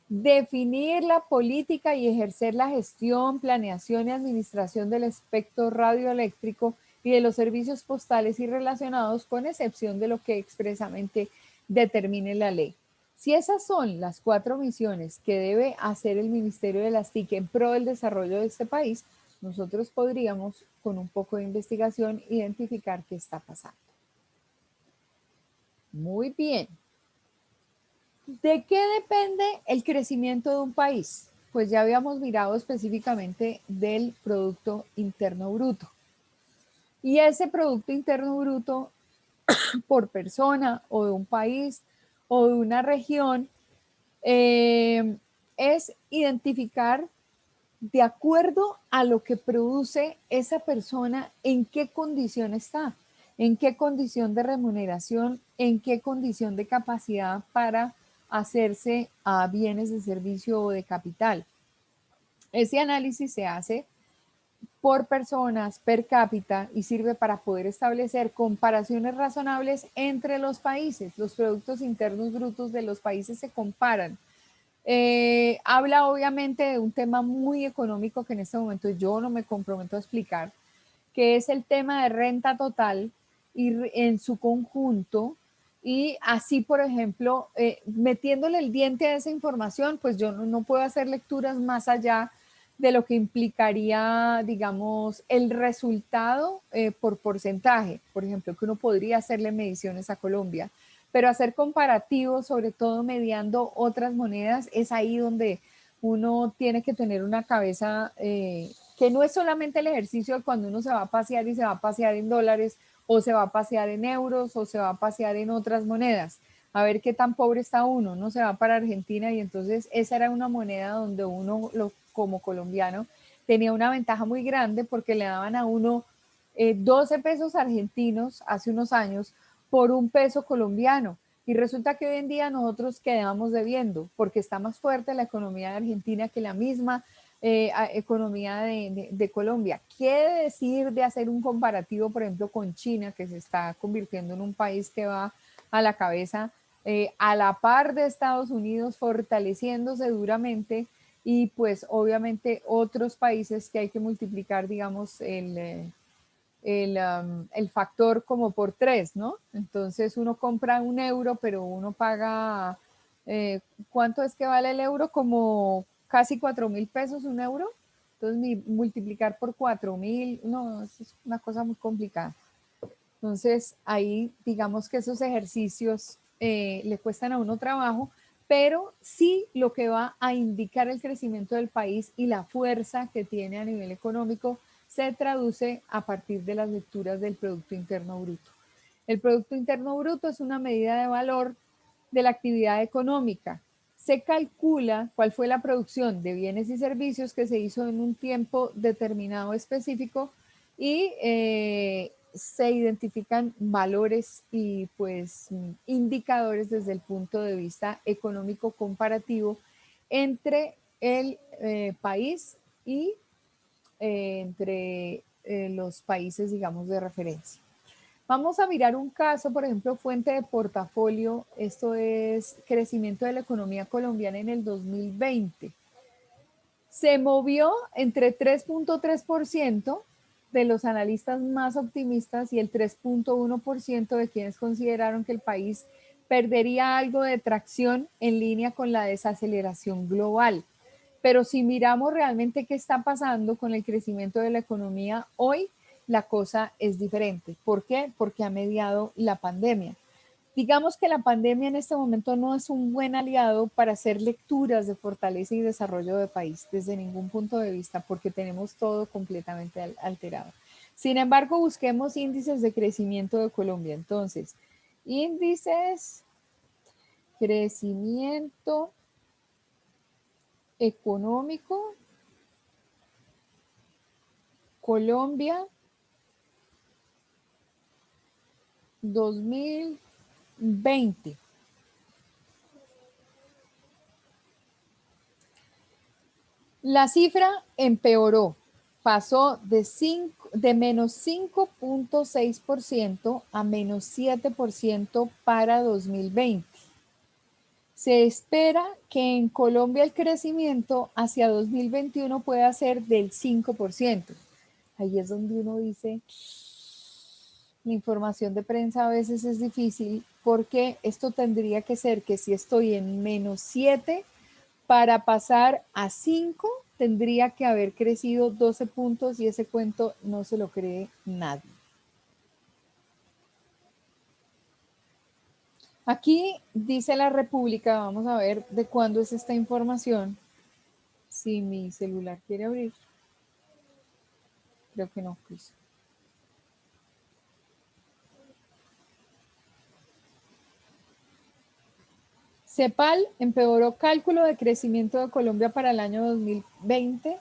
definir la política y ejercer la gestión, planeación y administración del espectro radioeléctrico y de los servicios postales y relacionados, con excepción de lo que expresamente determine la ley. Si esas son las 4 misiones que debe hacer el Ministerio de las TIC en pro del desarrollo de este país, nosotros podríamos, con un poco de investigación, identificar qué está pasando. Muy bien. ¿De qué depende el crecimiento de un país? Pues ya habíamos mirado específicamente del Producto Interno Bruto. Y ese Producto Interno Bruto por persona o de un país o de una región es identificar de acuerdo a lo que produce esa persona, en qué condición está, en qué condición de remuneración, en qué condición de capacidad para hacerse a bienes de servicio o de capital. Ese análisis se hace por personas, per cápita, y sirve para poder establecer comparaciones razonables entre los países. Los productos internos brutos de los países se comparan. Habla obviamente de un tema muy económico que en este momento yo no me comprometo a explicar, que es el tema de renta total y en su conjunto. Y así, por ejemplo, metiéndole el diente a esa información, pues yo no puedo hacer lecturas más allá de lo que implicaría, digamos, el resultado por porcentaje. Por ejemplo, que uno podría hacerle mediciones a Colombia, pero hacer comparativos, sobre todo mediando otras monedas, es ahí donde uno tiene que tener una cabeza que no es solamente el ejercicio de cuando uno se va a pasear y se va a pasear en dólares o se va a pasear en euros o se va a pasear en otras monedas. A ver qué tan pobre está uno, no se va para Argentina y entonces esa era una moneda donde uno como colombiano tenía una ventaja muy grande porque le daban a uno 12 pesos argentinos hace unos años por un peso colombiano. Y resulta que hoy en día nosotros quedamos debiendo porque está más fuerte la economía de Argentina que la misma economía de Colombia. Quiere decir de hacer un comparativo, por ejemplo, con China, que se está convirtiendo en un país que va a la cabeza a la par de Estados Unidos, fortaleciéndose duramente, y pues obviamente otros países que hay que multiplicar, digamos, el factor como por 3, ¿no? Entonces uno compra un euro, pero uno paga, ¿cuánto es que vale el euro? Como casi 4.000 pesos un euro. Entonces multiplicar por 4.000, no, es una cosa muy complicada. Entonces ahí digamos que esos ejercicios le cuestan a uno trabajo, pero sí lo que va a indicar el crecimiento del país y la fuerza que tiene a nivel económico se traduce a partir de las lecturas del Producto Interno Bruto. El Producto Interno Bruto es una medida de valor de la actividad económica. Se calcula cuál fue la producción de bienes y servicios que se hizo en un tiempo determinado específico y se identifican valores y pues indicadores desde el punto de vista económico comparativo entre el país y entre los países, digamos, de referencia. Vamos a mirar un caso, por ejemplo, fuente de portafolio. Esto es crecimiento de la economía colombiana en el 2020. se movió entre 3.3% de los analistas más optimistas y el 3.1% de quienes consideraron que el país perdería algo de tracción en línea con la desaceleración global. Pero si miramos realmente qué está pasando con el crecimiento de la economía hoy, la cosa es diferente. ¿Por qué? Porque ha mediado la pandemia. Digamos que la pandemia en este momento no es un buen aliado para hacer lecturas de fortaleza y desarrollo de país desde ningún punto de vista, porque tenemos todo completamente alterado. Sin embargo, busquemos índices de crecimiento de Colombia. Entonces, índices, crecimiento económico, Colombia 2020. La cifra empeoró, pasó de menos 5.6% a menos 7% para 2020. Se espera que en Colombia el crecimiento hacia 2021 pueda ser del 5%. Ahí es donde uno dice, la información de prensa a veces es difícil porque esto tendría que ser que si estoy en menos 7, para pasar a 5 tendría que haber crecido 12 puntos y ese cuento no se lo cree nadie. Aquí dice la República, vamos a ver de cuándo es esta información. Si mi celular quiere abrir. Creo que no, pues. CEPAL empeoró cálculo de crecimiento de Colombia para el año 2020.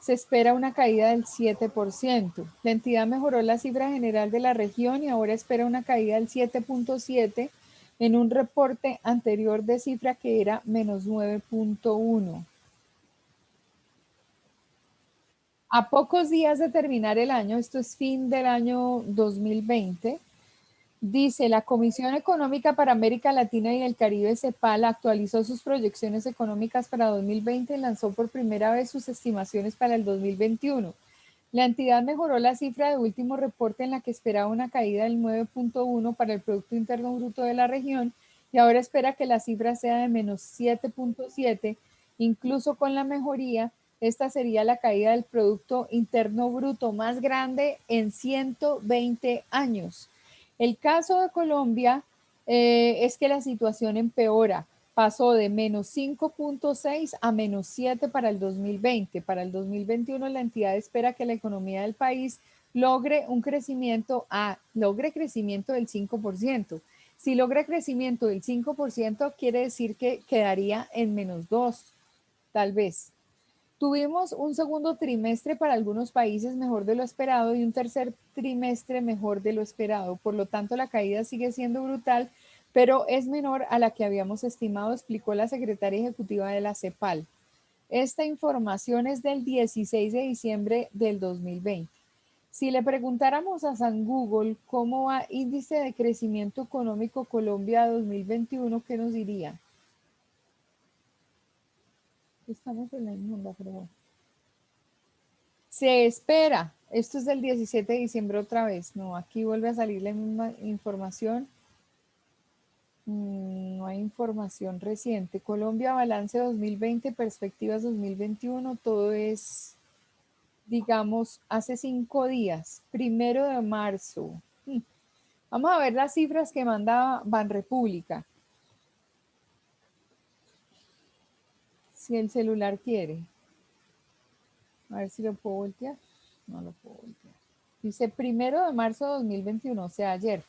Se espera una caída del 7%. La entidad mejoró la cifra general de la región y ahora espera una caída del 7.7% en un reporte anterior de cifra que era menos 9.1%. A pocos días de terminar el año, esto es fin del año 2020, dice, la Comisión Económica para América Latina y el Caribe, CEPAL, actualizó sus proyecciones económicas para 2020 y lanzó por primera vez sus estimaciones para el 2021. La entidad mejoró la cifra de último reporte en la que esperaba una caída del 9.1 para el Producto Interno Bruto de la región y ahora espera que la cifra sea de menos 7.7. Incluso con la mejoría, esta sería la caída del Producto Interno Bruto más grande en 120 años. El caso de Colombia es que la situación empeora. Pasó de menos 5.6 a menos 7 para el 2020. Para el 2021 la entidad espera que la economía del país logre un crecimiento del 5%. Si logra crecimiento del 5%, quiere decir que quedaría en menos 2, tal vez. Tuvimos un segundo trimestre para algunos países mejor de lo esperado y un tercer trimestre mejor de lo esperado. Por lo tanto, la caída sigue siendo brutal, pero es menor a la que habíamos estimado, explicó la secretaria ejecutiva de la CEPAL. Esta información es del 16 de diciembre del 2020. Si le preguntáramos a San Google cómo va índice de crecimiento económico Colombia 2021, ¿qué nos diría? Estamos en la inmunda, pero bueno. Se espera, esto es del 17 de diciembre otra vez, no, aquí vuelve a salir la misma información. No hay información reciente. Colombia, balance 2020, perspectivas 2021, todo es, digamos, hace 5 días, 1 de marzo. Vamos a ver las cifras que manda Banrepública. Si el celular quiere. A ver si lo puedo voltear. No lo puedo voltear. Dice 1 de marzo de 2021, o sea, ayer.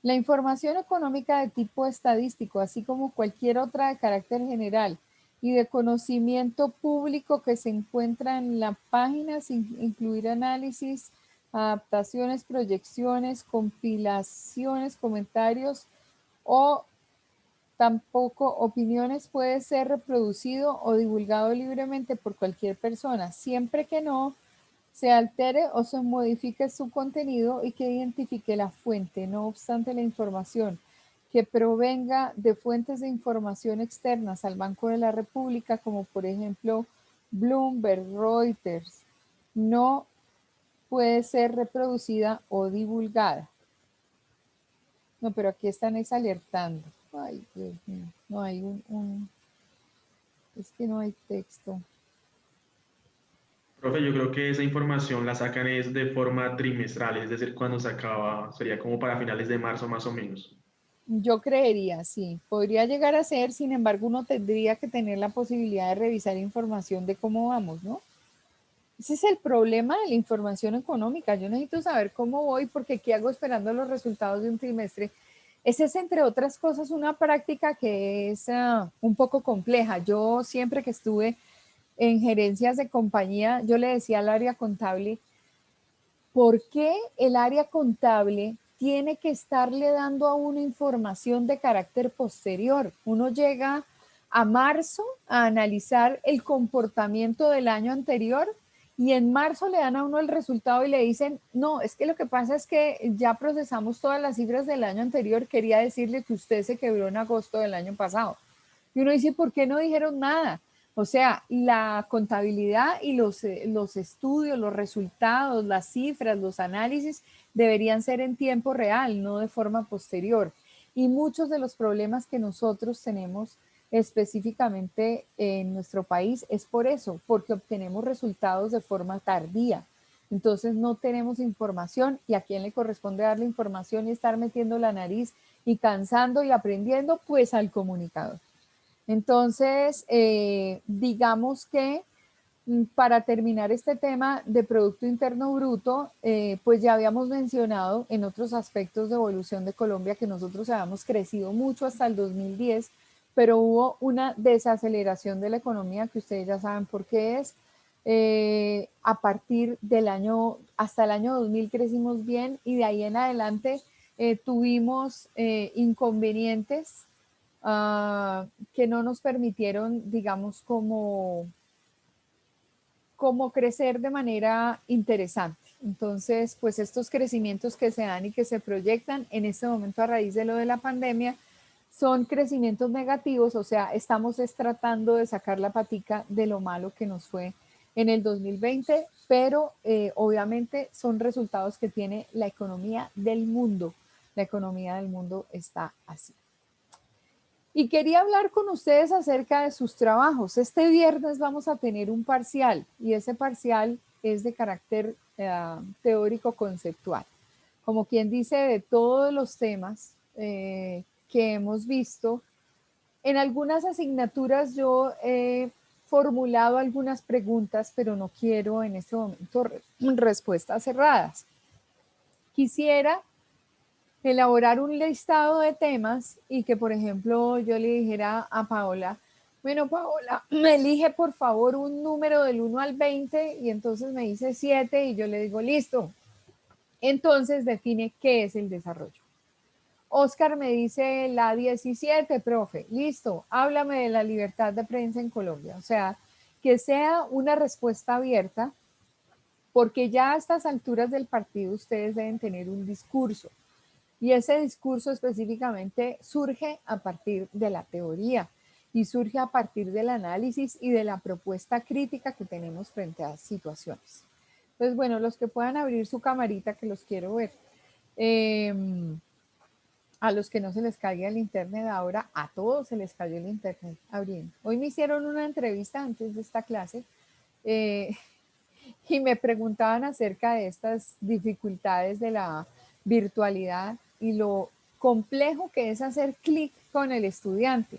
La información económica de tipo estadístico, así como cualquier otra de carácter general y de conocimiento público que se encuentra en la página, sin incluir análisis, adaptaciones, proyecciones, compilaciones, comentarios o tampoco opiniones, puede ser reproducido o divulgado libremente por cualquier persona, siempre que no se altere o se modifique su contenido y que identifique la fuente. No obstante, la información que provenga de fuentes de información externas al Banco de la República, como por ejemplo Bloomberg, Reuters, no puede ser reproducida o divulgada. No, pero aquí están es alertando. Ay, Dios mío, no hay es que no hay texto. Profe, yo creo que esa información la sacan es de forma trimestral, es decir, cuando se acaba, sería como para finales de marzo más o menos. Yo creería, sí, podría llegar a ser, sin embargo, uno tendría que tener la posibilidad de revisar información de cómo vamos, ¿no? Ese es el problema de la información económica. Yo necesito saber cómo voy porque ¿qué hago esperando los resultados de un trimestre? Esa es, entre otras cosas, una práctica que es un poco compleja. Yo siempre que estuve en gerencias de compañía, yo le decía al área contable, ¿por qué el área contable tiene que estarle dando a uno información de carácter posterior? Uno llega a marzo a analizar el comportamiento del año anterior y en marzo le dan a uno el resultado y le dicen, no, es que lo que pasa es que ya procesamos todas las cifras del año anterior, quería decirle que usted se quebró en agosto del año pasado. Y uno dice, ¿por qué no dijeron nada? O sea, la contabilidad y los estudios, los resultados, las cifras, los análisis deberían ser en tiempo real, no de forma posterior. Y muchos de los problemas que nosotros tenemos específicamente en nuestro país es por eso, porque obtenemos resultados de forma tardía. Entonces no tenemos información y a quién le corresponde darle información y estar metiendo la nariz y cansando y aprendiendo, pues al comunicador. Entonces, digamos que para terminar este tema de Producto Interno Bruto, pues ya habíamos mencionado en otros aspectos de evolución de Colombia que nosotros habíamos crecido mucho hasta el 2010, pero hubo una desaceleración de la economía que ustedes ya saben por qué es. A partir del año, hasta el año 2000 crecimos bien y de ahí en adelante tuvimos inconvenientes que no nos permitieron, digamos, como crecer de manera interesante. Entonces, pues estos crecimientos que se dan y que se proyectan en este momento a raíz de lo de la pandemia son crecimientos negativos, o sea, estamos tratando de sacar la patica de lo malo que nos fue en el 2020, pero obviamente son resultados que tiene la economía del mundo. La economía del mundo está así. Y quería hablar con ustedes acerca de sus trabajos. Este viernes vamos a tener un parcial y ese parcial es de carácter teórico conceptual. Como quien dice, de todos los temas que hemos visto, en algunas asignaturas yo he formulado algunas preguntas, pero no quiero en este momento respuestas cerradas. Quisiera elaborar un listado de temas y que, por ejemplo, yo le dijera a Paola, bueno, Paola, me elige por favor un número del 1 al 20 y entonces me dice 7 y yo le digo, listo. Entonces define qué es el desarrollo. Oscar me dice la 17, profe, listo, háblame de la libertad de prensa en Colombia. O sea, que sea una respuesta abierta, porque ya a estas alturas del partido ustedes deben tener un discurso. Y ese discurso específicamente surge a partir de la teoría y surge a partir del análisis y de la propuesta crítica que tenemos frente a situaciones. Entonces, bueno, los que puedan abrir su camarita, que los quiero ver. A los que no se les caiga el internet ahora, a todos se les cayó el internet abriendo. Hoy me hicieron una entrevista antes de esta clase y me preguntaban acerca de estas dificultades de la virtualidad y lo complejo que es hacer clic con el estudiante.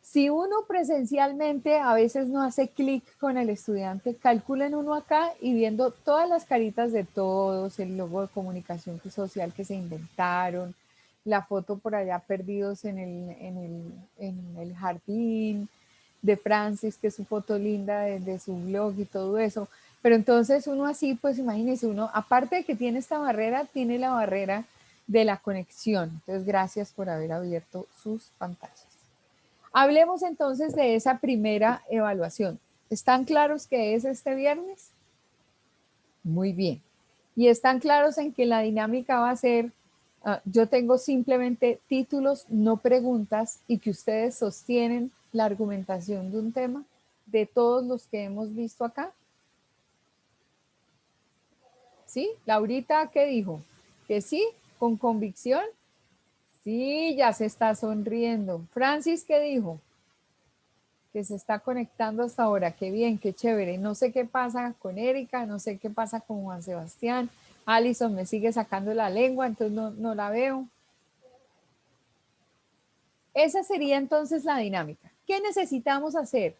Si uno presencialmente a veces no hace clic con el estudiante, calculen uno acá y viendo todas las caritas de todos, el logo de comunicación social que se inventaron, la foto por allá perdidos en el jardín de Francis, que es su foto linda de su blog y todo eso. Pero entonces uno así, pues imagínense, uno, aparte de que tiene esta barrera, tiene la barrera de la conexión. Entonces, gracias por haber abierto sus pantallas. Hablemos entonces de esa primera evaluación. ¿Están claros que es este viernes? Muy bien. ¿Y están claros en que la dinámica va a ser, yo tengo simplemente títulos, no preguntas, y que ustedes sostienen la argumentación de un tema? de todos los que hemos visto acá? ¿Sí? Laurita, ¿qué dijo? ¿Que sí? ¿Con convicción? Sí, ya se está sonriendo. Francis, ¿qué dijo? Que se está conectando hasta ahora. Qué bien, qué chévere. No sé qué pasa con Erika, no sé qué pasa con Juan Sebastián. Alison me sigue sacando la lengua, entonces no la veo. Esa sería entonces la dinámica. ¿Qué necesitamos hacer?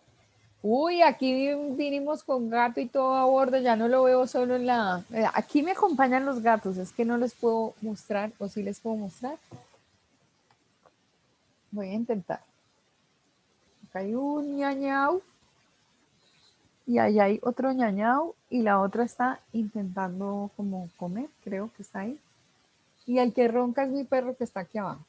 Uy, aquí vinimos con gato y todo a bordo, ya no lo veo solo en la... Aquí me acompañan los gatos, es que no les puedo mostrar, o sí les puedo mostrar. Voy a intentar. Acá hay un ñañau y allá hay otro ñañau y la otra está intentando como comer, creo que está ahí. Y el que ronca es mi perro que está aquí abajo.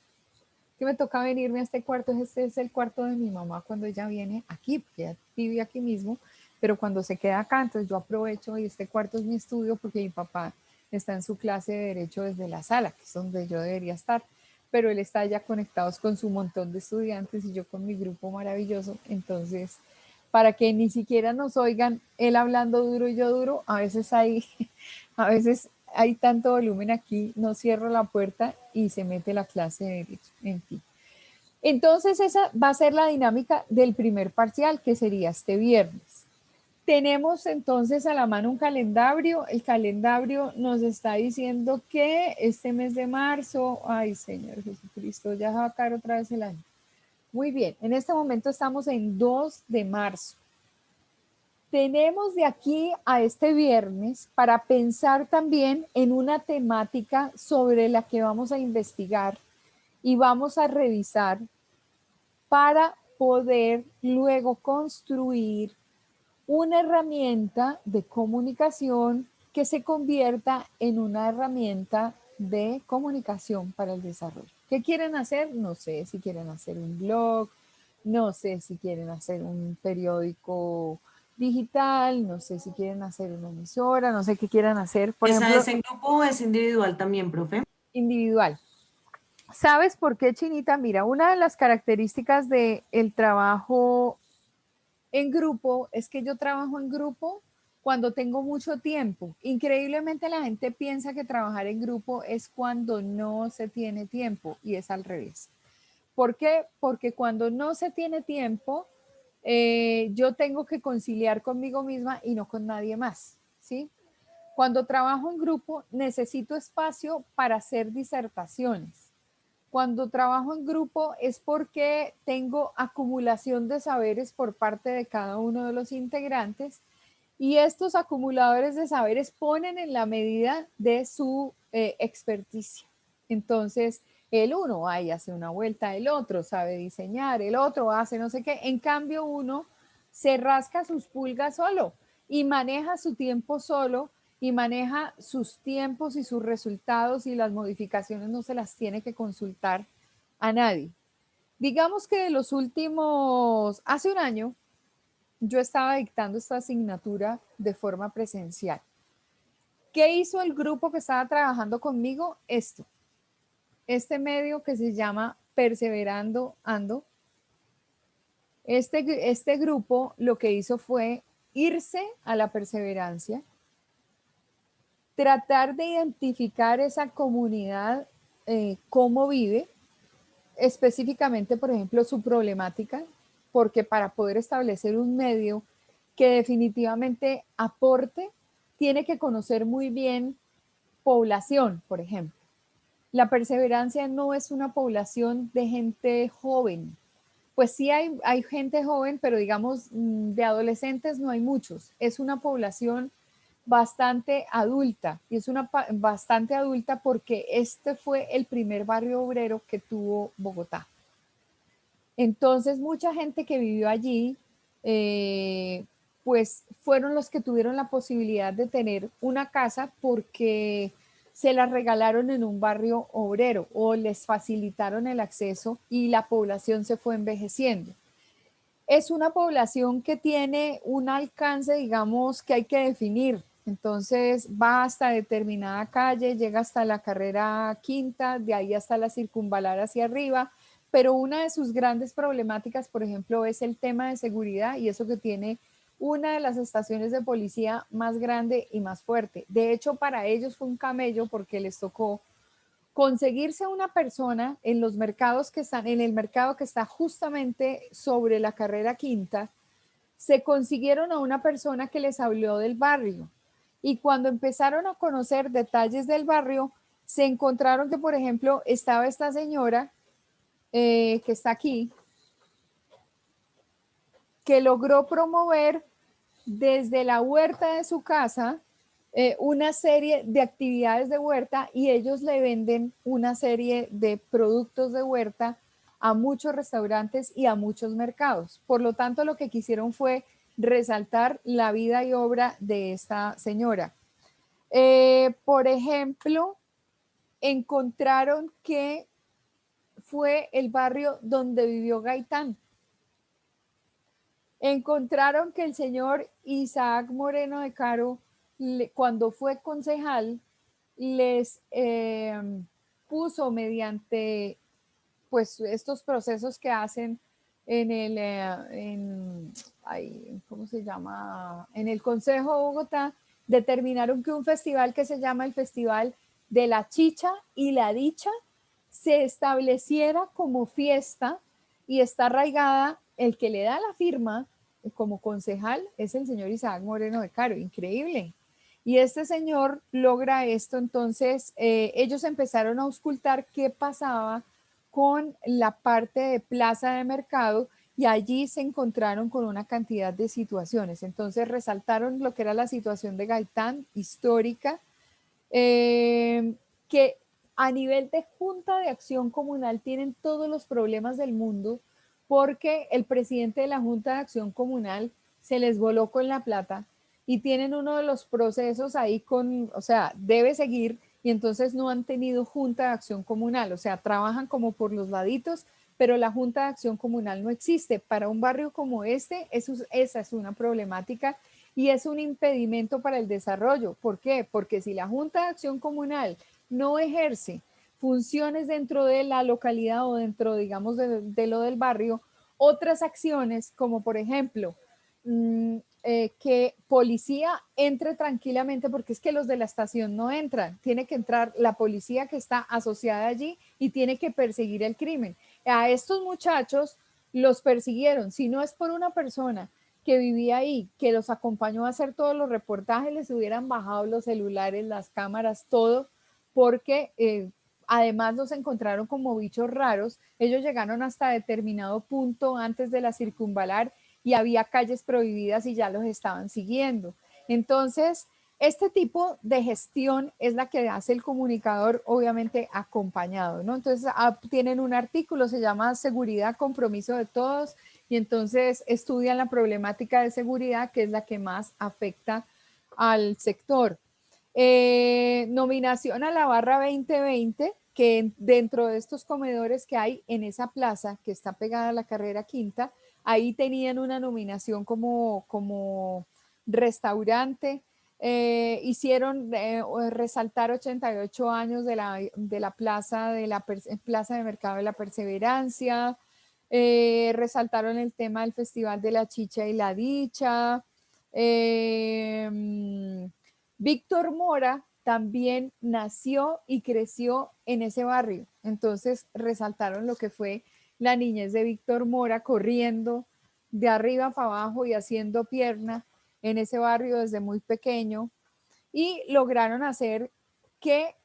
Que me toca venirme a este cuarto, este es el cuarto de mi mamá cuando ella viene aquí, porque ella vive aquí mismo, pero cuando se queda acá, entonces yo aprovecho y este cuarto es mi estudio porque mi papá está en su clase de derecho desde la sala, que es donde yo debería estar, pero él está ya conectados con su montón de estudiantes y yo con mi grupo maravilloso, entonces para que ni siquiera nos oigan él hablando duro y yo duro, a veces hay tanto volumen aquí, no cierro la puerta y se mete la clase de derecho, en fin. Entonces esa va a ser la dinámica del primer parcial, que sería este viernes. Tenemos entonces a la mano un calendario. El calendario nos está diciendo que este mes de marzo, ay Señor Jesucristo, ya va a caer otra vez el año. Muy bien, en este momento estamos en 2 de marzo. Tenemos de aquí a este viernes para pensar también en una temática sobre la que vamos a investigar y vamos a revisar para poder luego construir una herramienta de comunicación que se convierta en una herramienta de comunicación para el desarrollo. ¿Qué quieren hacer? No sé si quieren hacer un blog, no sé si quieren hacer un periódico digital, no sé si quieren hacer una emisora, no sé qué quieran hacer, por ¿Esa ejemplo, es en grupo o es individual también, profe? individual. ¿Sabes por qué, Chinita? Mira, una de las características del trabajo en grupo es que yo trabajo en grupo cuando tengo mucho tiempo. Increíblemente la gente piensa que trabajar en grupo es cuando no se tiene tiempo y es al revés. ¿Por qué? Porque cuando no se tiene tiempo, yo tengo que conciliar conmigo misma y no con nadie más, ¿sí? Cuando trabajo en grupo, necesito espacio para hacer disertaciones. Cuando trabajo en grupo es porque tengo acumulación de saberes por parte de cada uno de los integrantes y estos acumuladores de saberes ponen en la medida de su experticia. Entonces, el uno va y hace una vuelta, el otro sabe diseñar, el otro hace no sé qué. En cambio, uno se rasca sus pulgas solo y maneja su tiempo solo y maneja sus tiempos y sus resultados y las modificaciones no se las tiene que consultar a nadie. Digamos que de los últimos, hace un año, yo estaba dictando esta asignatura de forma presencial. ¿Qué hizo el grupo que estaba trabajando conmigo? Este medio que se llama Perseverando Ando. Este grupo lo que hizo fue irse a la perseverancia, tratar de identificar esa comunidad, cómo vive, específicamente, por ejemplo, su problemática, porque para poder establecer un medio que definitivamente aporte, tiene que conocer muy bien población, por ejemplo. La perseverancia no es una población de gente joven. Pues sí hay gente joven, pero digamos de adolescentes no hay muchos. Es una población bastante adulta y es una bastante adulta porque este fue el primer barrio obrero que tuvo Bogotá. Entonces mucha gente que vivió allí, pues fueron los que tuvieron la posibilidad de tener una casa porque se la regalaron en un barrio obrero o les facilitaron el acceso y la población se fue envejeciendo. Es una población que tiene un alcance, digamos, que hay que definir. Entonces va hasta determinada calle, llega hasta la carrera quinta, de ahí hasta la circunvalar hacia arriba, pero una de sus grandes problemáticas, por ejemplo, es el tema de seguridad y eso que tiene una de las estaciones de policía más grande y más fuerte. De hecho, para ellos fue un camello porque les tocó conseguirse una persona en los mercados que están, en el mercado que está justamente sobre la carrera quinta, se consiguieron a una persona que les habló del barrio. Y cuando empezaron a conocer detalles del barrio, se encontraron que, por ejemplo, estaba esta señora que está aquí, que logró promover desde la huerta de su casa una serie de actividades de huerta y ellos le venden una serie de productos de huerta a muchos restaurantes y a muchos mercados. Por lo tanto, lo que quisieron fue resaltar la vida y obra de esta señora. Por ejemplo, encontraron que fue el barrio donde vivió Gaitán. Encontraron que el señor Isaac Moreno de Caro, cuando fue concejal, les puso mediante pues estos procesos que hacen en el, ¿cómo se llama? En el Consejo de Bogotá, determinaron que un festival que se llama el Festival de la Chicha y la Dicha se estableciera como fiesta y está arraigada, el que le da la firma como concejal es el señor Isaac Moreno de Caro, increíble. Y este señor logra esto, entonces ellos empezaron a auscultar qué pasaba con la parte de plaza de mercado y allí se encontraron con una cantidad de situaciones. Entonces resaltaron lo que era la situación de Gaitán histórica, que a nivel de Junta de Acción Comunal tienen todos los problemas del mundo porque el presidente de la Junta de Acción Comunal se les voló con la plata y tienen uno de los procesos ahí con, o sea, debe seguir y entonces no han tenido Junta de Acción Comunal, o sea, trabajan como por los laditos, pero la Junta de Acción Comunal no existe. Para un barrio como este, esa es una problemática y es un impedimento para el desarrollo. ¿Por qué? Porque si la Junta de Acción Comunal no ejerce funciones dentro de la localidad o dentro, digamos, de lo del barrio, otras acciones como por ejemplo que policía entre tranquilamente, porque es que los de la estación no entran, tiene que entrar la policía que está asociada allí y tiene que perseguir el crimen. A estos muchachos los persiguieron, si no es por una persona que vivía ahí, que los acompañó a hacer todos los reportajes, les hubieran bajado los celulares, las cámaras, todo, porque además los encontraron como bichos raros. Ellos llegaron hasta determinado punto antes de la circunvalar y había calles prohibidas y ya los estaban siguiendo. Entonces, este tipo de gestión es la que hace el comunicador, obviamente acompañado, ¿no? Entonces, tienen un artículo, se llama Seguridad, Compromiso de Todos, y entonces estudian la problemática de seguridad, que es la que más afecta al sector. Nominación a la barra 2020, que dentro de estos comedores que hay en esa plaza que está pegada a la carrera quinta, ahí tenían una nominación como restaurante. Hicieron resaltar 88 años de la plaza de mercado de la Perseverancia. Resaltaron el tema del Festival de la Chicha y la Dicha. Víctor Mora también nació y creció en ese barrio. Entonces resaltaron lo que fue la niñez de Víctor Mora corriendo de arriba para abajo y haciendo pierna en ese barrio desde muy pequeño y lograron hacer que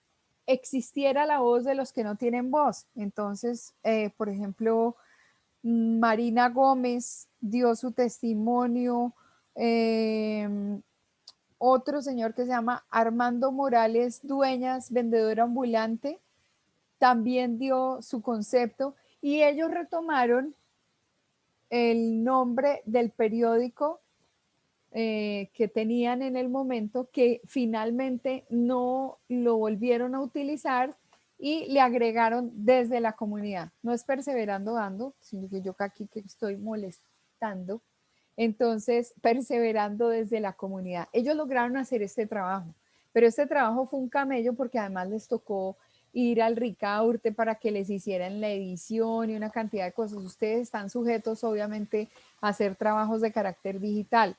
existiera la voz de los que no tienen voz. Entonces, por ejemplo, Marina Gómez dio su testimonio, otro señor que se llama Armando Morales Dueñas, vendedor ambulante, también dio su concepto y ellos retomaron el nombre del periódico que tenían en el momento, que finalmente no lo volvieron a utilizar y le agregaron desde la comunidad. No es Perseverando Dando, sino que yo aquí que estoy molestando. Entonces, perseverando desde la comunidad. Ellos lograron hacer este trabajo, pero este trabajo fue un camello porque además les tocó ir al Ricaurte para que les hicieran la edición y una cantidad de cosas. Ustedes están sujetos, obviamente, a hacer trabajos de carácter digital.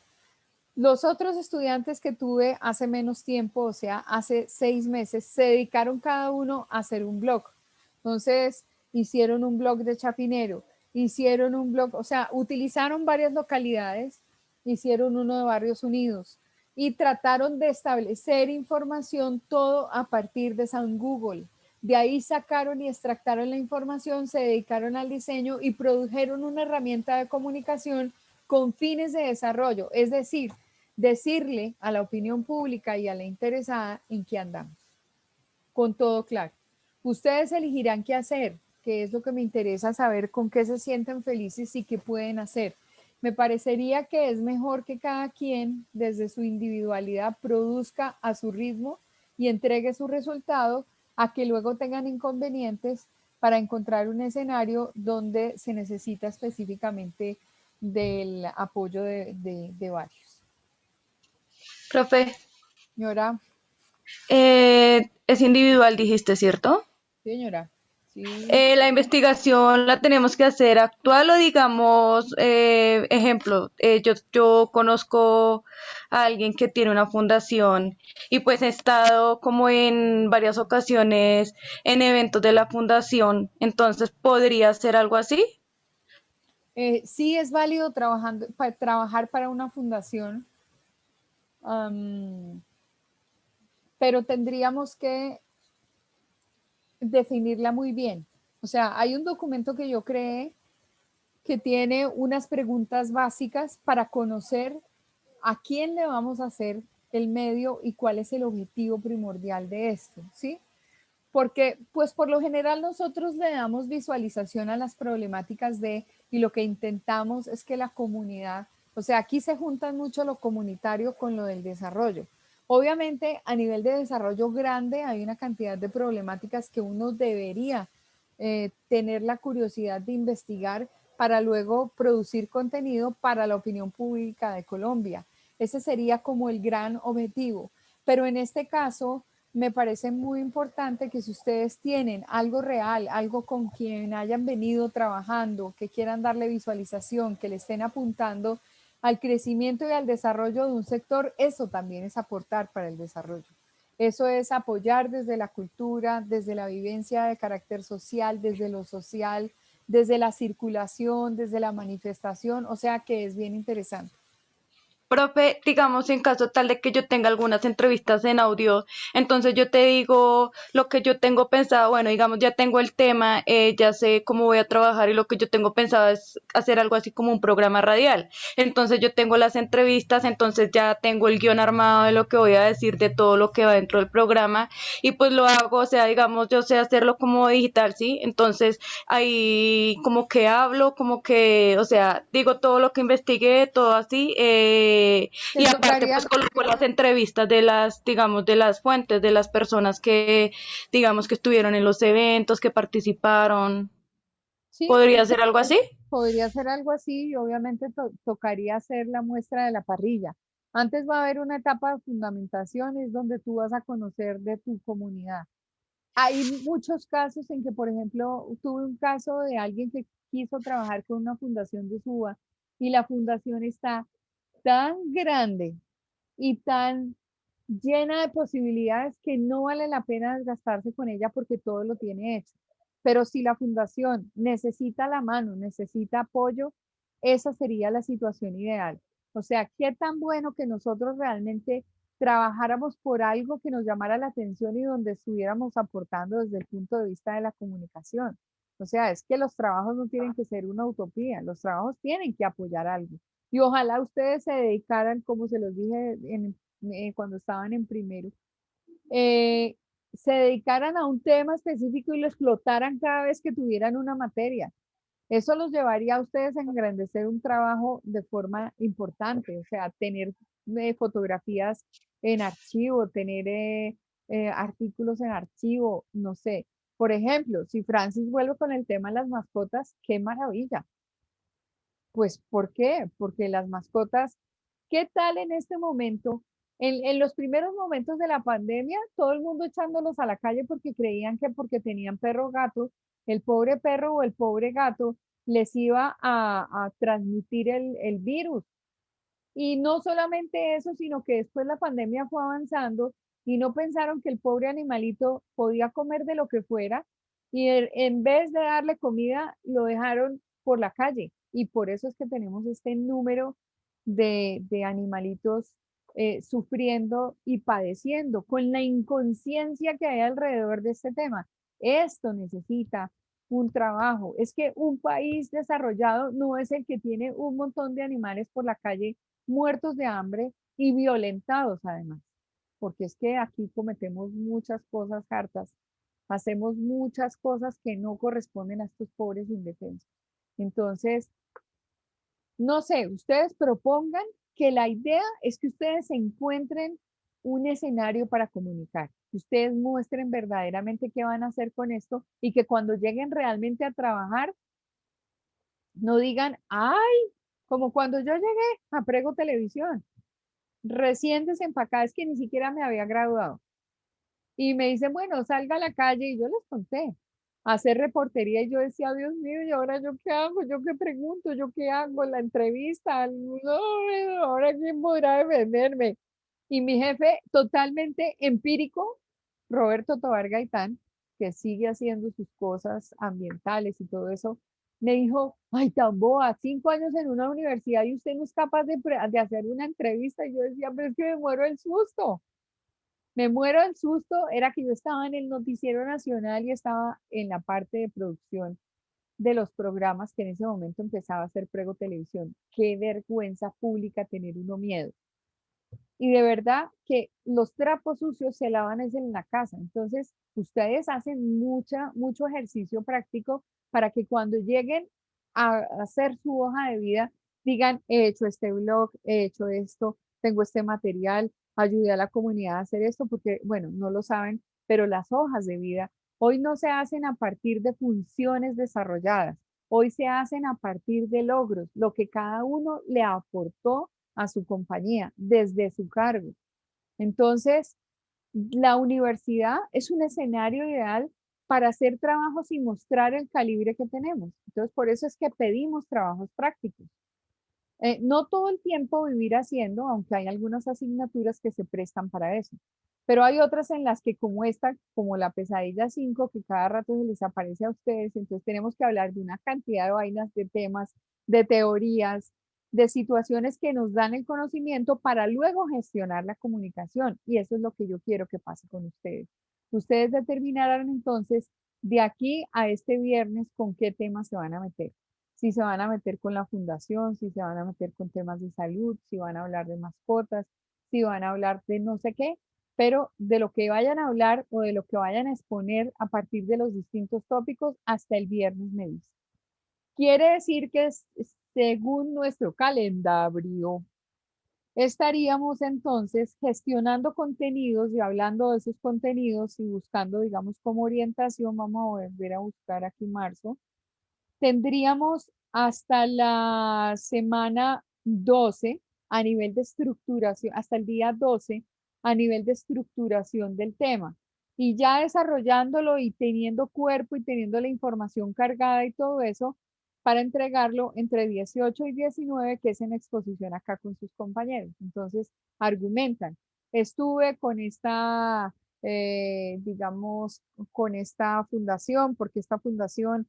Los otros estudiantes que tuve hace menos tiempo, o sea, hace 6 meses, se dedicaron cada uno a hacer un blog. Entonces, hicieron un blog de Chapinero, hicieron un blog, o sea, utilizaron varias localidades, hicieron uno de Barrios Unidos y trataron de establecer información todo a partir de San Google. De ahí sacaron y extractaron la información, se dedicaron al diseño y produjeron una herramienta de comunicación con fines de desarrollo, es decir, decirle a la opinión pública y a la interesada en qué andamos, con todo claro. Ustedes elegirán qué hacer, que es lo que me interesa saber, con qué se sienten felices y qué pueden hacer. Me parecería que es mejor que cada quien, desde su individualidad, produzca a su ritmo y entregue su resultado, a que luego tengan inconvenientes para encontrar un escenario donde se necesita específicamente del apoyo de varios. Profe, Señora, es individual, dijiste, ¿cierto? señora, sí. La investigación la tenemos que hacer actual o digamos, ejemplo, yo conozco a alguien que tiene una fundación y pues he estado como en varias ocasiones en eventos de la fundación, entonces podría ser algo así. Sí es válido trabajar para una fundación, pero tendríamos que definirla muy bien. O sea, hay un documento que yo creé que tiene unas preguntas básicas para conocer a quién le vamos a hacer el medio y cuál es el objetivo primordial de esto, ¿sí? Porque, pues por lo general nosotros le damos visualización a las problemáticas y lo que intentamos es que la comunidad, o sea, aquí se juntan mucho lo comunitario con lo del desarrollo. Obviamente, a nivel de desarrollo grande hay una cantidad de problemáticas que uno debería tener la curiosidad de investigar para luego producir contenido para la opinión pública de Colombia. Ese sería como el gran objetivo. Pero en este caso, me parece muy importante que si ustedes tienen algo real, algo con quien hayan venido trabajando, que quieran darle visualización, que le estén apuntando al crecimiento y al desarrollo de un sector, eso también es aportar para el desarrollo. Eso es apoyar desde la cultura, desde la vivencia de carácter social, desde lo social, desde la circulación, desde la manifestación, o sea que es bien interesante. Profe, digamos en caso tal de que yo tenga algunas entrevistas en audio, entonces yo te digo lo que yo tengo pensado, bueno, digamos ya tengo el tema, ya sé cómo voy a trabajar y lo que yo tengo pensado es hacer algo así como un programa radial. Entonces yo tengo las entrevistas, entonces ya tengo el guión armado de lo que voy a decir, de todo lo que va dentro del programa y pues lo hago, o sea, digamos yo sé hacerlo como digital, ¿sí? Entonces ahí como que hablo, como que, o sea, digo todo lo que investigué, todo así. Y Te aparte, tocaría, pues coloco las entrevistas de las, digamos, de las fuentes, de las personas que, digamos, que estuvieron en los eventos, que participaron. sí, ¿Podría ser algo así? podría ser algo así y obviamente tocaría hacer la muestra de la parrilla. Antes va a haber una etapa de fundamentación, es donde tú vas a conocer de tu comunidad. Hay muchos casos en que, por ejemplo, tuve un caso de alguien que quiso trabajar con una fundación de Suba y la fundación está tan grande y tan llena de posibilidades que no vale la pena desgastarse con ella porque todo lo tiene hecho. Pero si la fundación necesita la mano, necesita apoyo, esa sería la situación ideal. O sea, qué tan bueno que nosotros realmente trabajáramos por algo que nos llamara la atención y donde estuviéramos aportando desde el punto de vista de la comunicación. O sea, es que los trabajos no tienen que ser una utopía, los trabajos tienen que apoyar algo. Y ojalá ustedes se dedicaran, como se los dije cuando estaban en primero, eh, se dedicaran a un tema específico y lo explotaran cada vez que tuvieran una materia. Eso los llevaría a ustedes a engrandecer un trabajo de forma importante, o sea, tener fotografías en archivo, tener artículos en archivo, no sé. Por ejemplo, si Francis vuelve con el tema de las mascotas, qué maravilla. Pues, ¿por qué? Porque las mascotas, ¿qué tal en este momento En los primeros momentos de la pandemia, todo el mundo echándolos a la calle porque creían que porque tenían perro o gato, el pobre perro o el pobre gato les iba a transmitir el virus. Y no solamente eso, sino que después la pandemia fue avanzando y no pensaron que el pobre animalito podía comer de lo que fuera y en vez de darle comida, lo dejaron por la calle. Y por eso es que tenemos este número de animalitos sufriendo y padeciendo con la inconsciencia que hay alrededor de este tema. Esto necesita un trabajo. Es que un país desarrollado no es el que tiene un montón de animales por la calle muertos de hambre y violentados además, porque es que aquí cometemos muchas cosas hartas, hacemos muchas cosas que no corresponden a estos pobres indefensos. Entonces, no sé, ustedes propongan que la idea es que ustedes encuentren un escenario para comunicar, que ustedes muestren verdaderamente qué van a hacer con esto y que cuando lleguen realmente a trabajar, no digan, ay, como cuando yo llegué a Prego Televisión, recién desempacada, es que ni siquiera me había graduado. Y me dicen, bueno, salga a la calle y yo les conté, a hacer reportería y yo decía, Dios mío, ¿y ahora yo qué hago? ¿Yo qué pregunto? ¿Yo qué hago? La entrevista, no, ahora quién podrá defenderme. Y mi jefe totalmente empírico, Roberto Tobar Gaitán, que sigue haciendo sus cosas ambientales y todo eso, me dijo, ay, tan boa, 5 años en una universidad y usted no es capaz de hacer una entrevista. Y yo decía, pero es que me muero el susto. Me muero del susto, era que yo estaba en el noticiero nacional y estaba en la parte de producción de los programas que en ese momento empezaba a hacer Prego Televisión. Qué vergüenza pública tener uno miedo. Y de verdad que los trapos sucios se lavan es en la casa. Entonces, ustedes hacen mucho ejercicio práctico para que cuando lleguen a hacer su hoja de vida, digan, he hecho este blog, he hecho esto, tengo este material, ayudé a la comunidad a hacer esto, porque, bueno, no lo saben, pero las hojas de vida hoy no se hacen a partir de funciones desarrolladas, hoy se hacen a partir de logros, lo que cada uno le aportó a su compañía desde su cargo. Entonces, la universidad es un escenario ideal para hacer trabajos y mostrar el calibre que tenemos. Entonces, por eso es que pedimos trabajos prácticos. No todo el tiempo vivir haciendo, aunque hay algunas asignaturas que se prestan para eso. Pero hay otras en las que como esta, como la pesadilla 5, que cada rato se les aparece a ustedes, entonces tenemos que hablar de una cantidad de vainas, de temas, de teorías, de situaciones que nos dan el conocimiento para luego gestionar la comunicación. Y eso es lo que yo quiero que pase con ustedes. Ustedes determinarán entonces de aquí a este viernes con qué temas se van a meter, si se van a meter con la fundación, si se van a meter con temas de salud, si van a hablar de mascotas, si van a hablar de no sé qué, pero de lo que vayan a hablar o de lo que vayan a exponer a partir de los distintos tópicos hasta el viernes me dice. Quiere decir que según nuestro calendario, estaríamos entonces gestionando contenidos y hablando de esos contenidos y buscando, digamos, como orientación, vamos a volver a buscar aquí marzo, tendríamos hasta la semana 12 a nivel de estructuración, hasta el día 12 a nivel de estructuración del tema. Y ya desarrollándolo y teniendo cuerpo y teniendo la información cargada y todo eso, para entregarlo entre 18 y 19, que es en exposición acá con sus compañeros. Entonces, argumentan. Estuve con esta, digamos, con esta fundación, porque esta fundación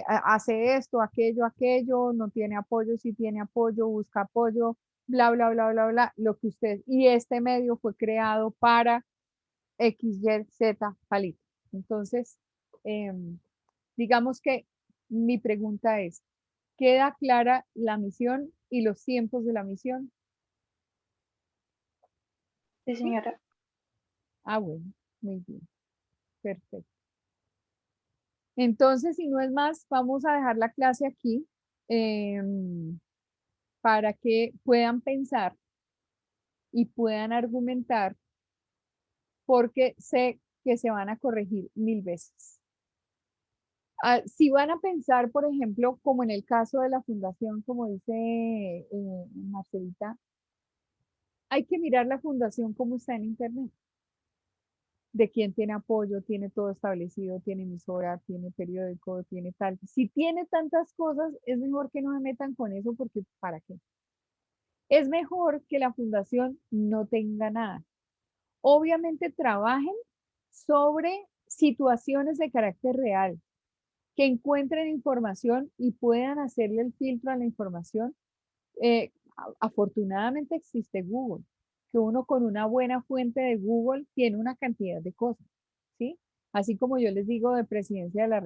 hace esto, aquello, no tiene apoyo, si tiene apoyo, busca apoyo, bla, bla, bla, bla, bla, lo que usted, y este medio fue creado para X, Y, Z, palito. Entonces, digamos que mi pregunta es, ¿queda clara la misión y los tiempos de la misión? Sí, señora. Ah, bueno, muy bien, perfecto. Entonces, si no es más, vamos a dejar la clase aquí para que puedan pensar y puedan argumentar porque sé que se van a corregir 1000 veces. Si van a pensar, por ejemplo, como en el caso de la fundación, como dice Marcelita, hay que mirar la fundación cómo está en internet, de quién tiene apoyo, tiene todo establecido, tiene emisora, tiene periódico, tiene tal. Si tiene tantas cosas, es mejor que no se metan con eso porque ¿para qué? Es mejor que la fundación no tenga nada. Obviamente trabajen sobre situaciones de carácter real, que encuentren información y puedan hacerle el filtro a la información. Afortunadamente existe Google, que uno con una buena fuente de Google tiene una cantidad de cosas, ¿sí? Así como yo les digo de Presidencia de la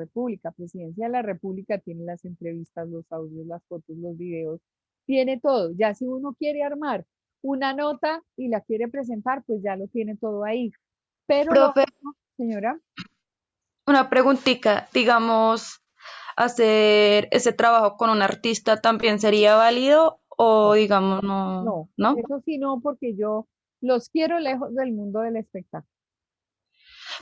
República tiene las entrevistas, los audios, las fotos, los videos, tiene todo. Ya si uno quiere armar una nota y la quiere presentar, pues ya lo tiene todo ahí. Pero lo Profe, otro, señora, una preguntita, digamos, hacer ese trabajo con un artista también sería válido o no, digamos no, no, ¿no? eso sí no, porque yo los quiero lejos del mundo del espectáculo.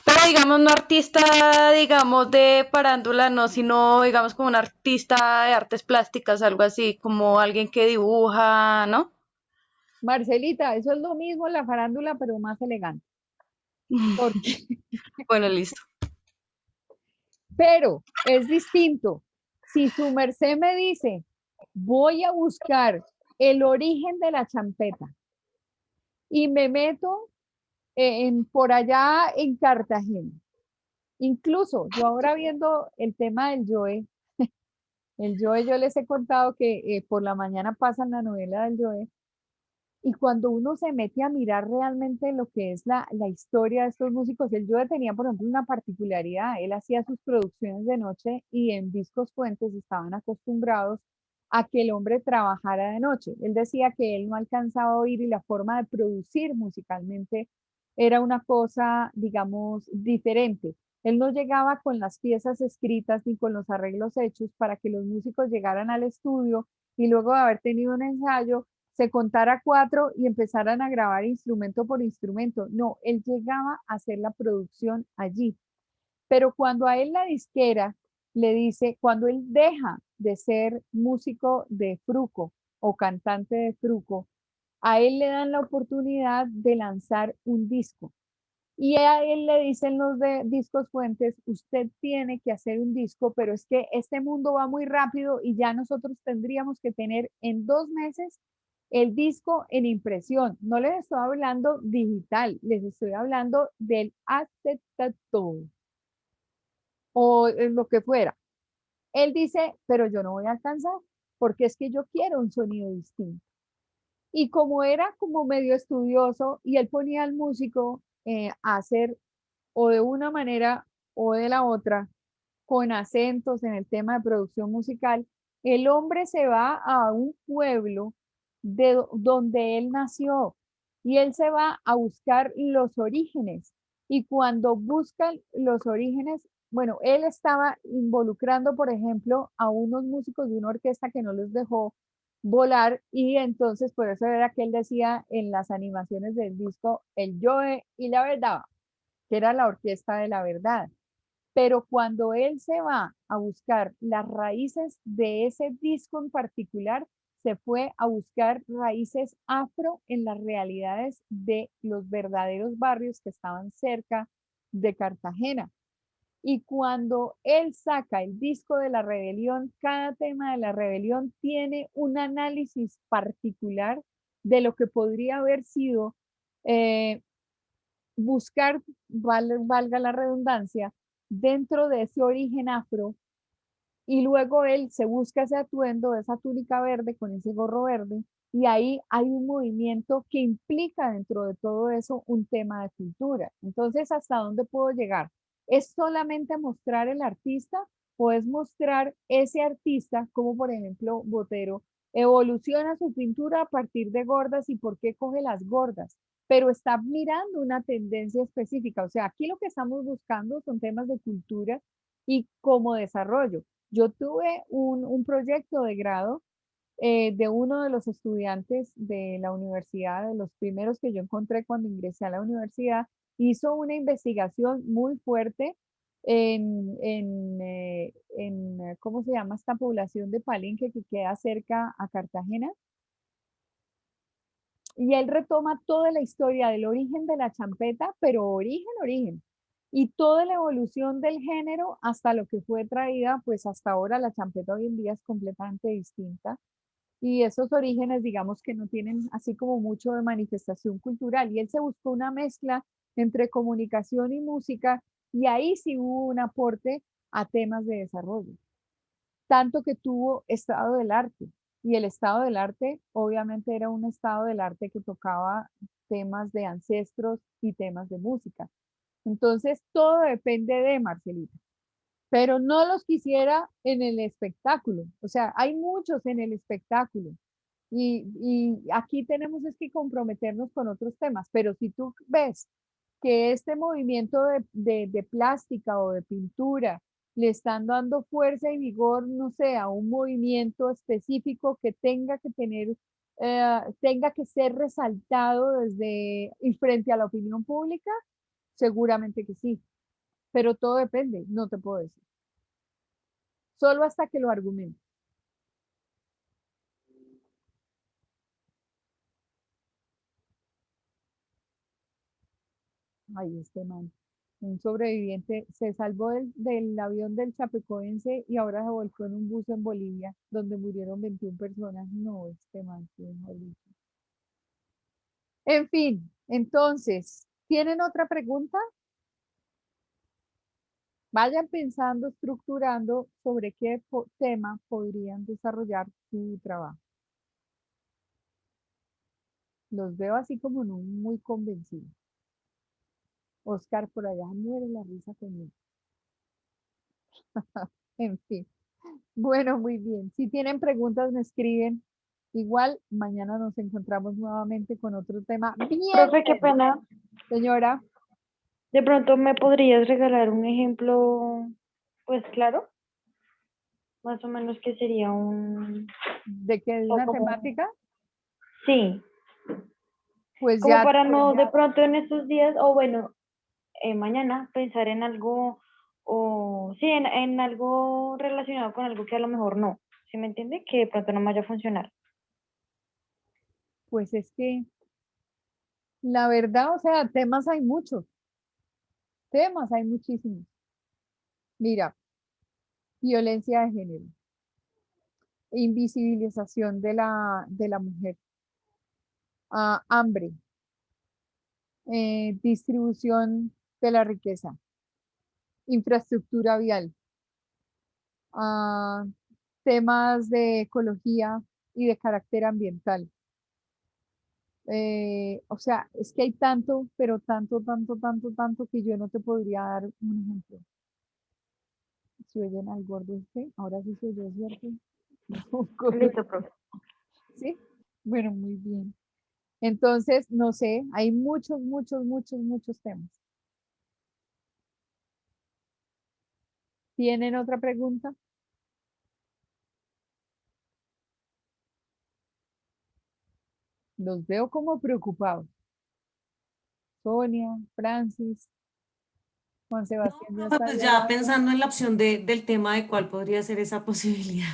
Pero digamos no artista, digamos de farándula, no, sino digamos como un artista de artes plásticas, algo así, como alguien que dibuja, ¿no? Marcelita, eso es lo mismo en la farándula, pero más elegante. Porque, Bueno, listo. pero es distinto. Si su merced me dice, voy a buscar el origen de la champeta y me meto por allá en Cartagena. Incluso yo ahora viendo el tema del Joe, el Joe yo les he contado que por la mañana pasan la novela del Joe. Y cuando uno se mete a mirar realmente lo que es la historia de estos músicos, el Joe tenía, por ejemplo, una particularidad. Él hacía sus producciones de noche y en Discos Fuentes estaban acostumbrados a que el hombre trabajara de noche. Él decía que él no alcanzaba a oír y la forma de producir musicalmente era una cosa, digamos, diferente. Él no llegaba con las piezas escritas ni con los arreglos hechos para que los músicos llegaran al estudio y luego de haber tenido un ensayo se contara cuatro y empezaran a grabar instrumento por instrumento. No, él llegaba a hacer la producción allí. Pero cuando a él la disquera le dice, cuando él deja de ser músico de Fruco o cantante de Fruco, a él le dan la oportunidad de lanzar un disco. Y a él le dicen los de Discos Fuentes, usted tiene que hacer un disco, pero es que este mundo va muy rápido y ya nosotros tendríamos que tener en 2 meses el disco en impresión. No les estoy hablando digital, les estoy hablando del acetato o lo que fuera. Él dice, pero yo no voy a alcanzar porque es que yo quiero un sonido distinto. Y como era como medio estudioso y él ponía al músico a hacer o de una manera o de la otra, con acentos en el tema de producción musical, el hombre se va a un pueblo donde él nació y él se va a buscar los orígenes. Y cuando buscan los orígenes, bueno, él estaba involucrando, por ejemplo, a unos músicos de una orquesta que no les dejó volar y entonces por eso era que él decía en las animaciones del disco el Joe y la verdad, que era la orquesta de la verdad. Pero cuando él se va a buscar las raíces de ese disco en particular, se fue a buscar raíces afro en las realidades de los verdaderos barrios que estaban cerca de Cartagena. Y cuando él saca el disco de la rebelión, cada tema de la rebelión tiene un análisis particular de lo que podría haber sido eh, buscar, valga la redundancia, dentro de ese origen afro y luego él se busca ese atuendo, esa túnica verde con ese gorro verde y ahí hay un movimiento que implica dentro de todo eso un tema de cultura. Entonces, ¿hasta dónde puedo llegar? ¿Es solamente mostrar el artista o es mostrar ese artista, como por ejemplo Botero, evoluciona su pintura a partir de gordas y por qué coge las gordas? Pero está mirando una tendencia específica. O sea, aquí lo que estamos buscando son temas de cultura y como desarrollo. Yo tuve un proyecto de grado de uno de los estudiantes de la universidad, de los primeros que yo encontré cuando ingresé a la universidad, hizo una investigación muy fuerte ¿cómo se llama esta población de Palenque que queda cerca a Cartagena? Y él retoma toda la historia del origen de la champeta, pero origen, y toda la evolución del género hasta lo que fue traída, pues hasta ahora la champeta hoy en día es completamente distinta. Y esos orígenes, digamos que no tienen así como mucho de manifestación cultural. Y él se buscó una mezcla entre comunicación y música, y ahí sí hubo un aporte a temas de desarrollo. Tanto que tuvo estado del arte. Y el estado del arte, obviamente, era un estado del arte que tocaba temas de ancestros y temas de música. Entonces, todo depende de Marcelita. Pero no los quisiera en el espectáculo. O sea, hay muchos en el espectáculo. Y aquí tenemos es que comprometernos con otros temas. Pero si tú ves que este movimiento de plástica o de pintura le están dando fuerza y vigor, no sé, a un movimiento específico que tenga que tener, tenga que ser resaltado desde y frente a la opinión pública, seguramente que sí, pero todo depende, no te puedo decir. Solo hasta que lo argumente. Ay, este man. Un sobreviviente se salvó del avión del Chapecoense y ahora se volcó en un bus en Bolivia, donde murieron 21 personas. No, este man, sí, mejor dicho. En fin, entonces, ¿tienen otra pregunta? Vayan pensando, estructurando sobre qué tema podrían desarrollar su trabajo. Los veo así como no muy convencidos. Oscar por allá muere la risa conmigo. En fin. Bueno, muy bien. Si tienen preguntas, me escriben. Igual, mañana nos encontramos nuevamente con otro tema bien Profe, qué serio. pena. Señora, De pronto me podrías regalar un ejemplo, pues claro, más o menos que sería un, ¿de qué? ¿De o una como, temática? sí, Pues como ya, para no de pronto en estos días, o bueno, mañana pensar en algo, o sí, en algo relacionado con algo que a lo mejor no, ¿sí me entiende? Que de pronto no me vaya a funcionar. pues es que la verdad, o sea, temas hay muchos, temas hay muchísimos. Mira, violencia de género, invisibilización de la mujer, hambre, distribución de la riqueza, infraestructura vial, ah, temas de ecología y de carácter ambiental. O sea, es que hay tanto, pero tanto que yo no te podría dar un ejemplo. Si oyen al gordo este, ahora sí se oyó, ¿cierto? Listo, profe. ¿Sí? Bueno, muy bien. Entonces, no sé, hay muchos temas. ¿Tienen otra pregunta? Los veo como preocupados. Sonia, Francis, Juan No, Sebastián ya profe, está pues ahí al ya lado. pensando en la opción del tema de cuál podría ser esa posibilidad.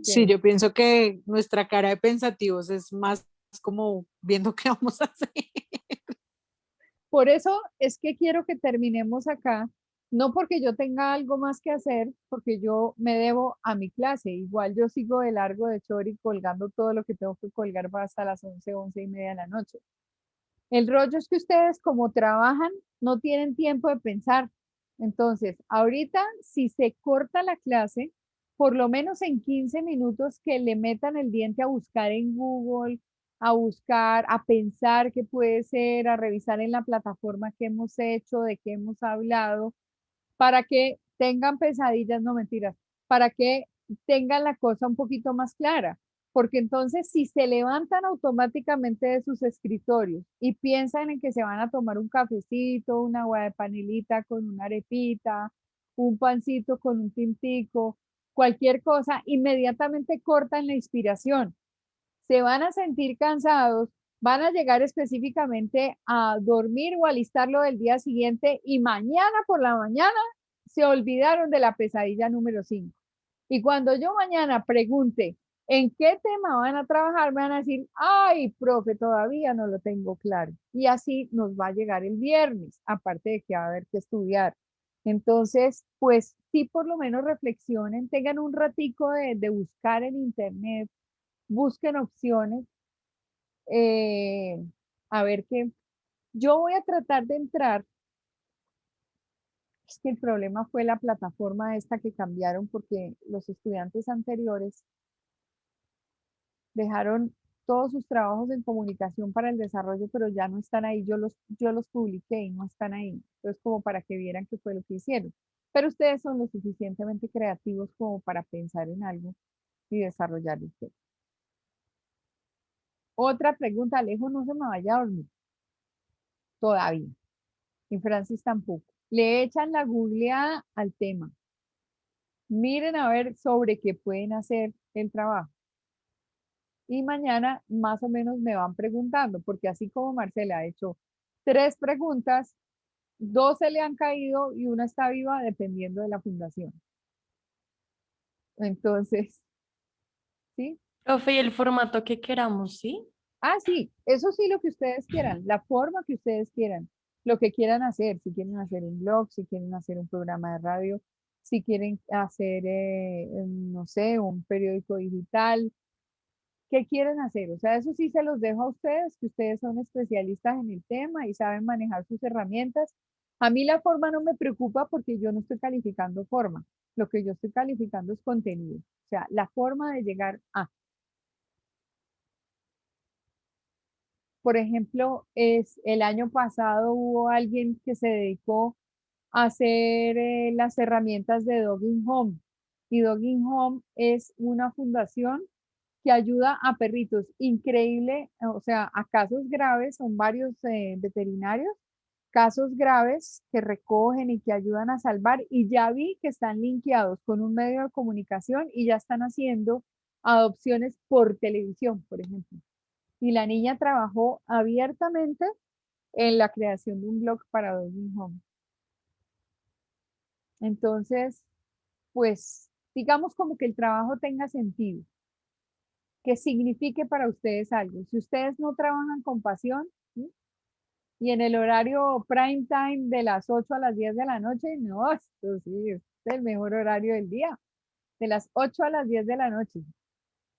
Sí, Ok. yo pienso que nuestra cara de pensativos es más como viendo qué vamos a hacer. Por eso es que quiero que terminemos acá, no porque yo tenga algo más que hacer, porque yo me debo a mi clase. Igual yo sigo de largo de Chori colgando todo lo que tengo que colgar para hasta las 11, 11:30 de la noche. El rollo es que ustedes como trabajan no tienen tiempo de pensar. Entonces, ahorita si se corta la clase, por lo menos en 15 minutos que le metan el diente a buscar en Google, a buscar, a pensar qué puede ser, a revisar en la plataforma qué hemos hecho, de qué hemos hablado, para que tengan pesadillas, no mentiras, para que tengan la cosa un poquito más clara. Porque entonces si se levantan automáticamente de sus escritorios y piensan en que se van a tomar un cafecito, una agua de panelita con una arepita, un pancito con un tintico, cualquier cosa, inmediatamente cortan la inspiración. Se van a sentir cansados, van a llegar específicamente a dormir o alistarlo del día siguiente y mañana por la mañana se olvidaron de la pesadilla número 5. Y cuando yo mañana pregunte, ¿En qué tema van a trabajar? Me van a decir, ay, profe, todavía no lo tengo claro. Y así nos va a llegar el viernes, aparte de que va a haber que estudiar. Entonces, pues sí, por lo menos reflexionen, tengan un ratico de buscar en internet, busquen opciones, eh, a ver qué. Yo voy a tratar de entrar. Es que el problema fue la plataforma esta que cambiaron porque los estudiantes anteriores dejaron todos sus trabajos en comunicación para el desarrollo, pero ya no están ahí. Yo los publiqué y no están ahí. Entonces, como para que vieran qué fue lo que hicieron. Pero ustedes son lo suficientemente creativos como para pensar en algo y desarrollar el tema. Otra pregunta, Alejo, no se me vaya a dormir todavía. Y Francis tampoco. Le echan la googleada al tema. Miren a ver sobre qué pueden hacer el trabajo. Y mañana más o menos me van preguntando, porque así como Marcela ha hecho 3 preguntas, 2 se le han caído y una está viva dependiendo de la fundación. Entonces, ¿sí? Profe, y el formato que queramos, ¿sí? Sí, eso sí, lo que ustedes quieran, la forma que ustedes quieran, lo que quieran hacer, si quieren hacer un blog, si quieren hacer un programa de radio, si quieren hacer, no sé, un periódico digital, ¿qué quieren hacer? O sea, eso sí se los dejo a ustedes, que ustedes son especialistas en el tema y saben manejar sus herramientas. A mí la forma no me preocupa porque yo no estoy calificando forma. Lo que yo estoy calificando es contenido. O sea, la forma de llegar a. Por ejemplo, el año pasado hubo alguien que se dedicó a hacer las herramientas de Dogging Home. Y Dogging Home es una fundación que ayuda a perritos. Increíble, o sea, a casos graves, son varios veterinarios, casos graves que recogen y que ayudan a salvar. Y ya vi que están linkeados con un medio de comunicación y ya están haciendo adopciones por televisión, por ejemplo. Y la niña trabajó abiertamente en la creación de un blog para Dogging Home. Entonces, pues, digamos como que el trabajo tenga sentido, que signifique para ustedes algo. Si ustedes no trabajan con pasión, ¿sí? Y en el horario prime time de las 8 a las 10 de la noche, no, esto sí, es el mejor horario del día, de las 8 a las 10 de la noche,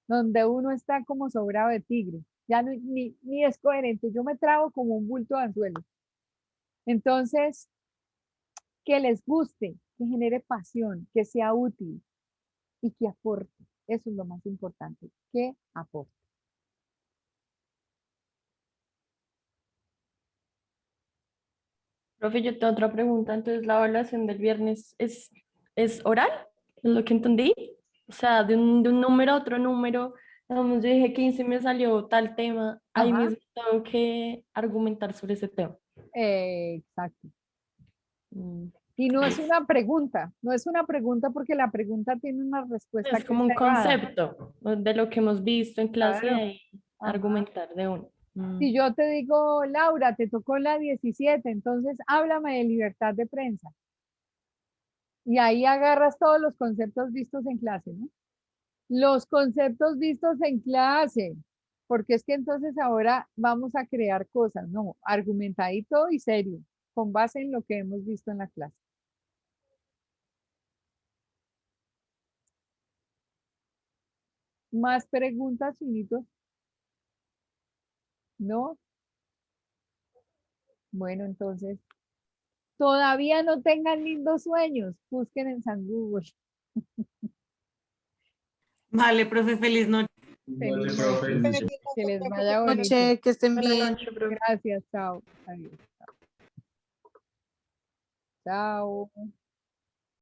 donde uno está como sobrado de tigre, ya ni es coherente, yo me trago como un bulto de anzuelo. Entonces, que les guste, que genere pasión, que sea útil y que aporte. Eso es lo más importante, que aporte. Profe, yo tengo otra pregunta. Entonces, ¿la evaluación del viernes es oral? ¿Es lo que entendí? O sea, de un número a otro número, digamos, yo dije 15 me salió tal tema, ahí Ajá, mismo tengo que argumentar sobre ese tema. exacto. Mm. Y no es una pregunta, no es una pregunta porque la pregunta tiene una respuesta Es que es como un cerrada. concepto de lo que hemos visto en clase Claro. y Ajá. argumentar de uno. Si yo te digo, Laura, te tocó la 17, entonces háblame de libertad de prensa. Y ahí agarras todos los conceptos vistos en clase, ¿no? Los conceptos vistos en clase, porque es que entonces ahora vamos a crear cosas, no, argumentadito y serio, con base en lo que hemos visto en la clase. ¿Más preguntas, Chinito? ¿No? Bueno, entonces, todavía no tengan lindos sueños, busquen en San Google. Vale, profe, feliz noche. Noche, Feliz profe. noche, que les vaya bonito. Noche, que estén Buenas bien. noches, profe. Gracias, chao. Adiós. Chao.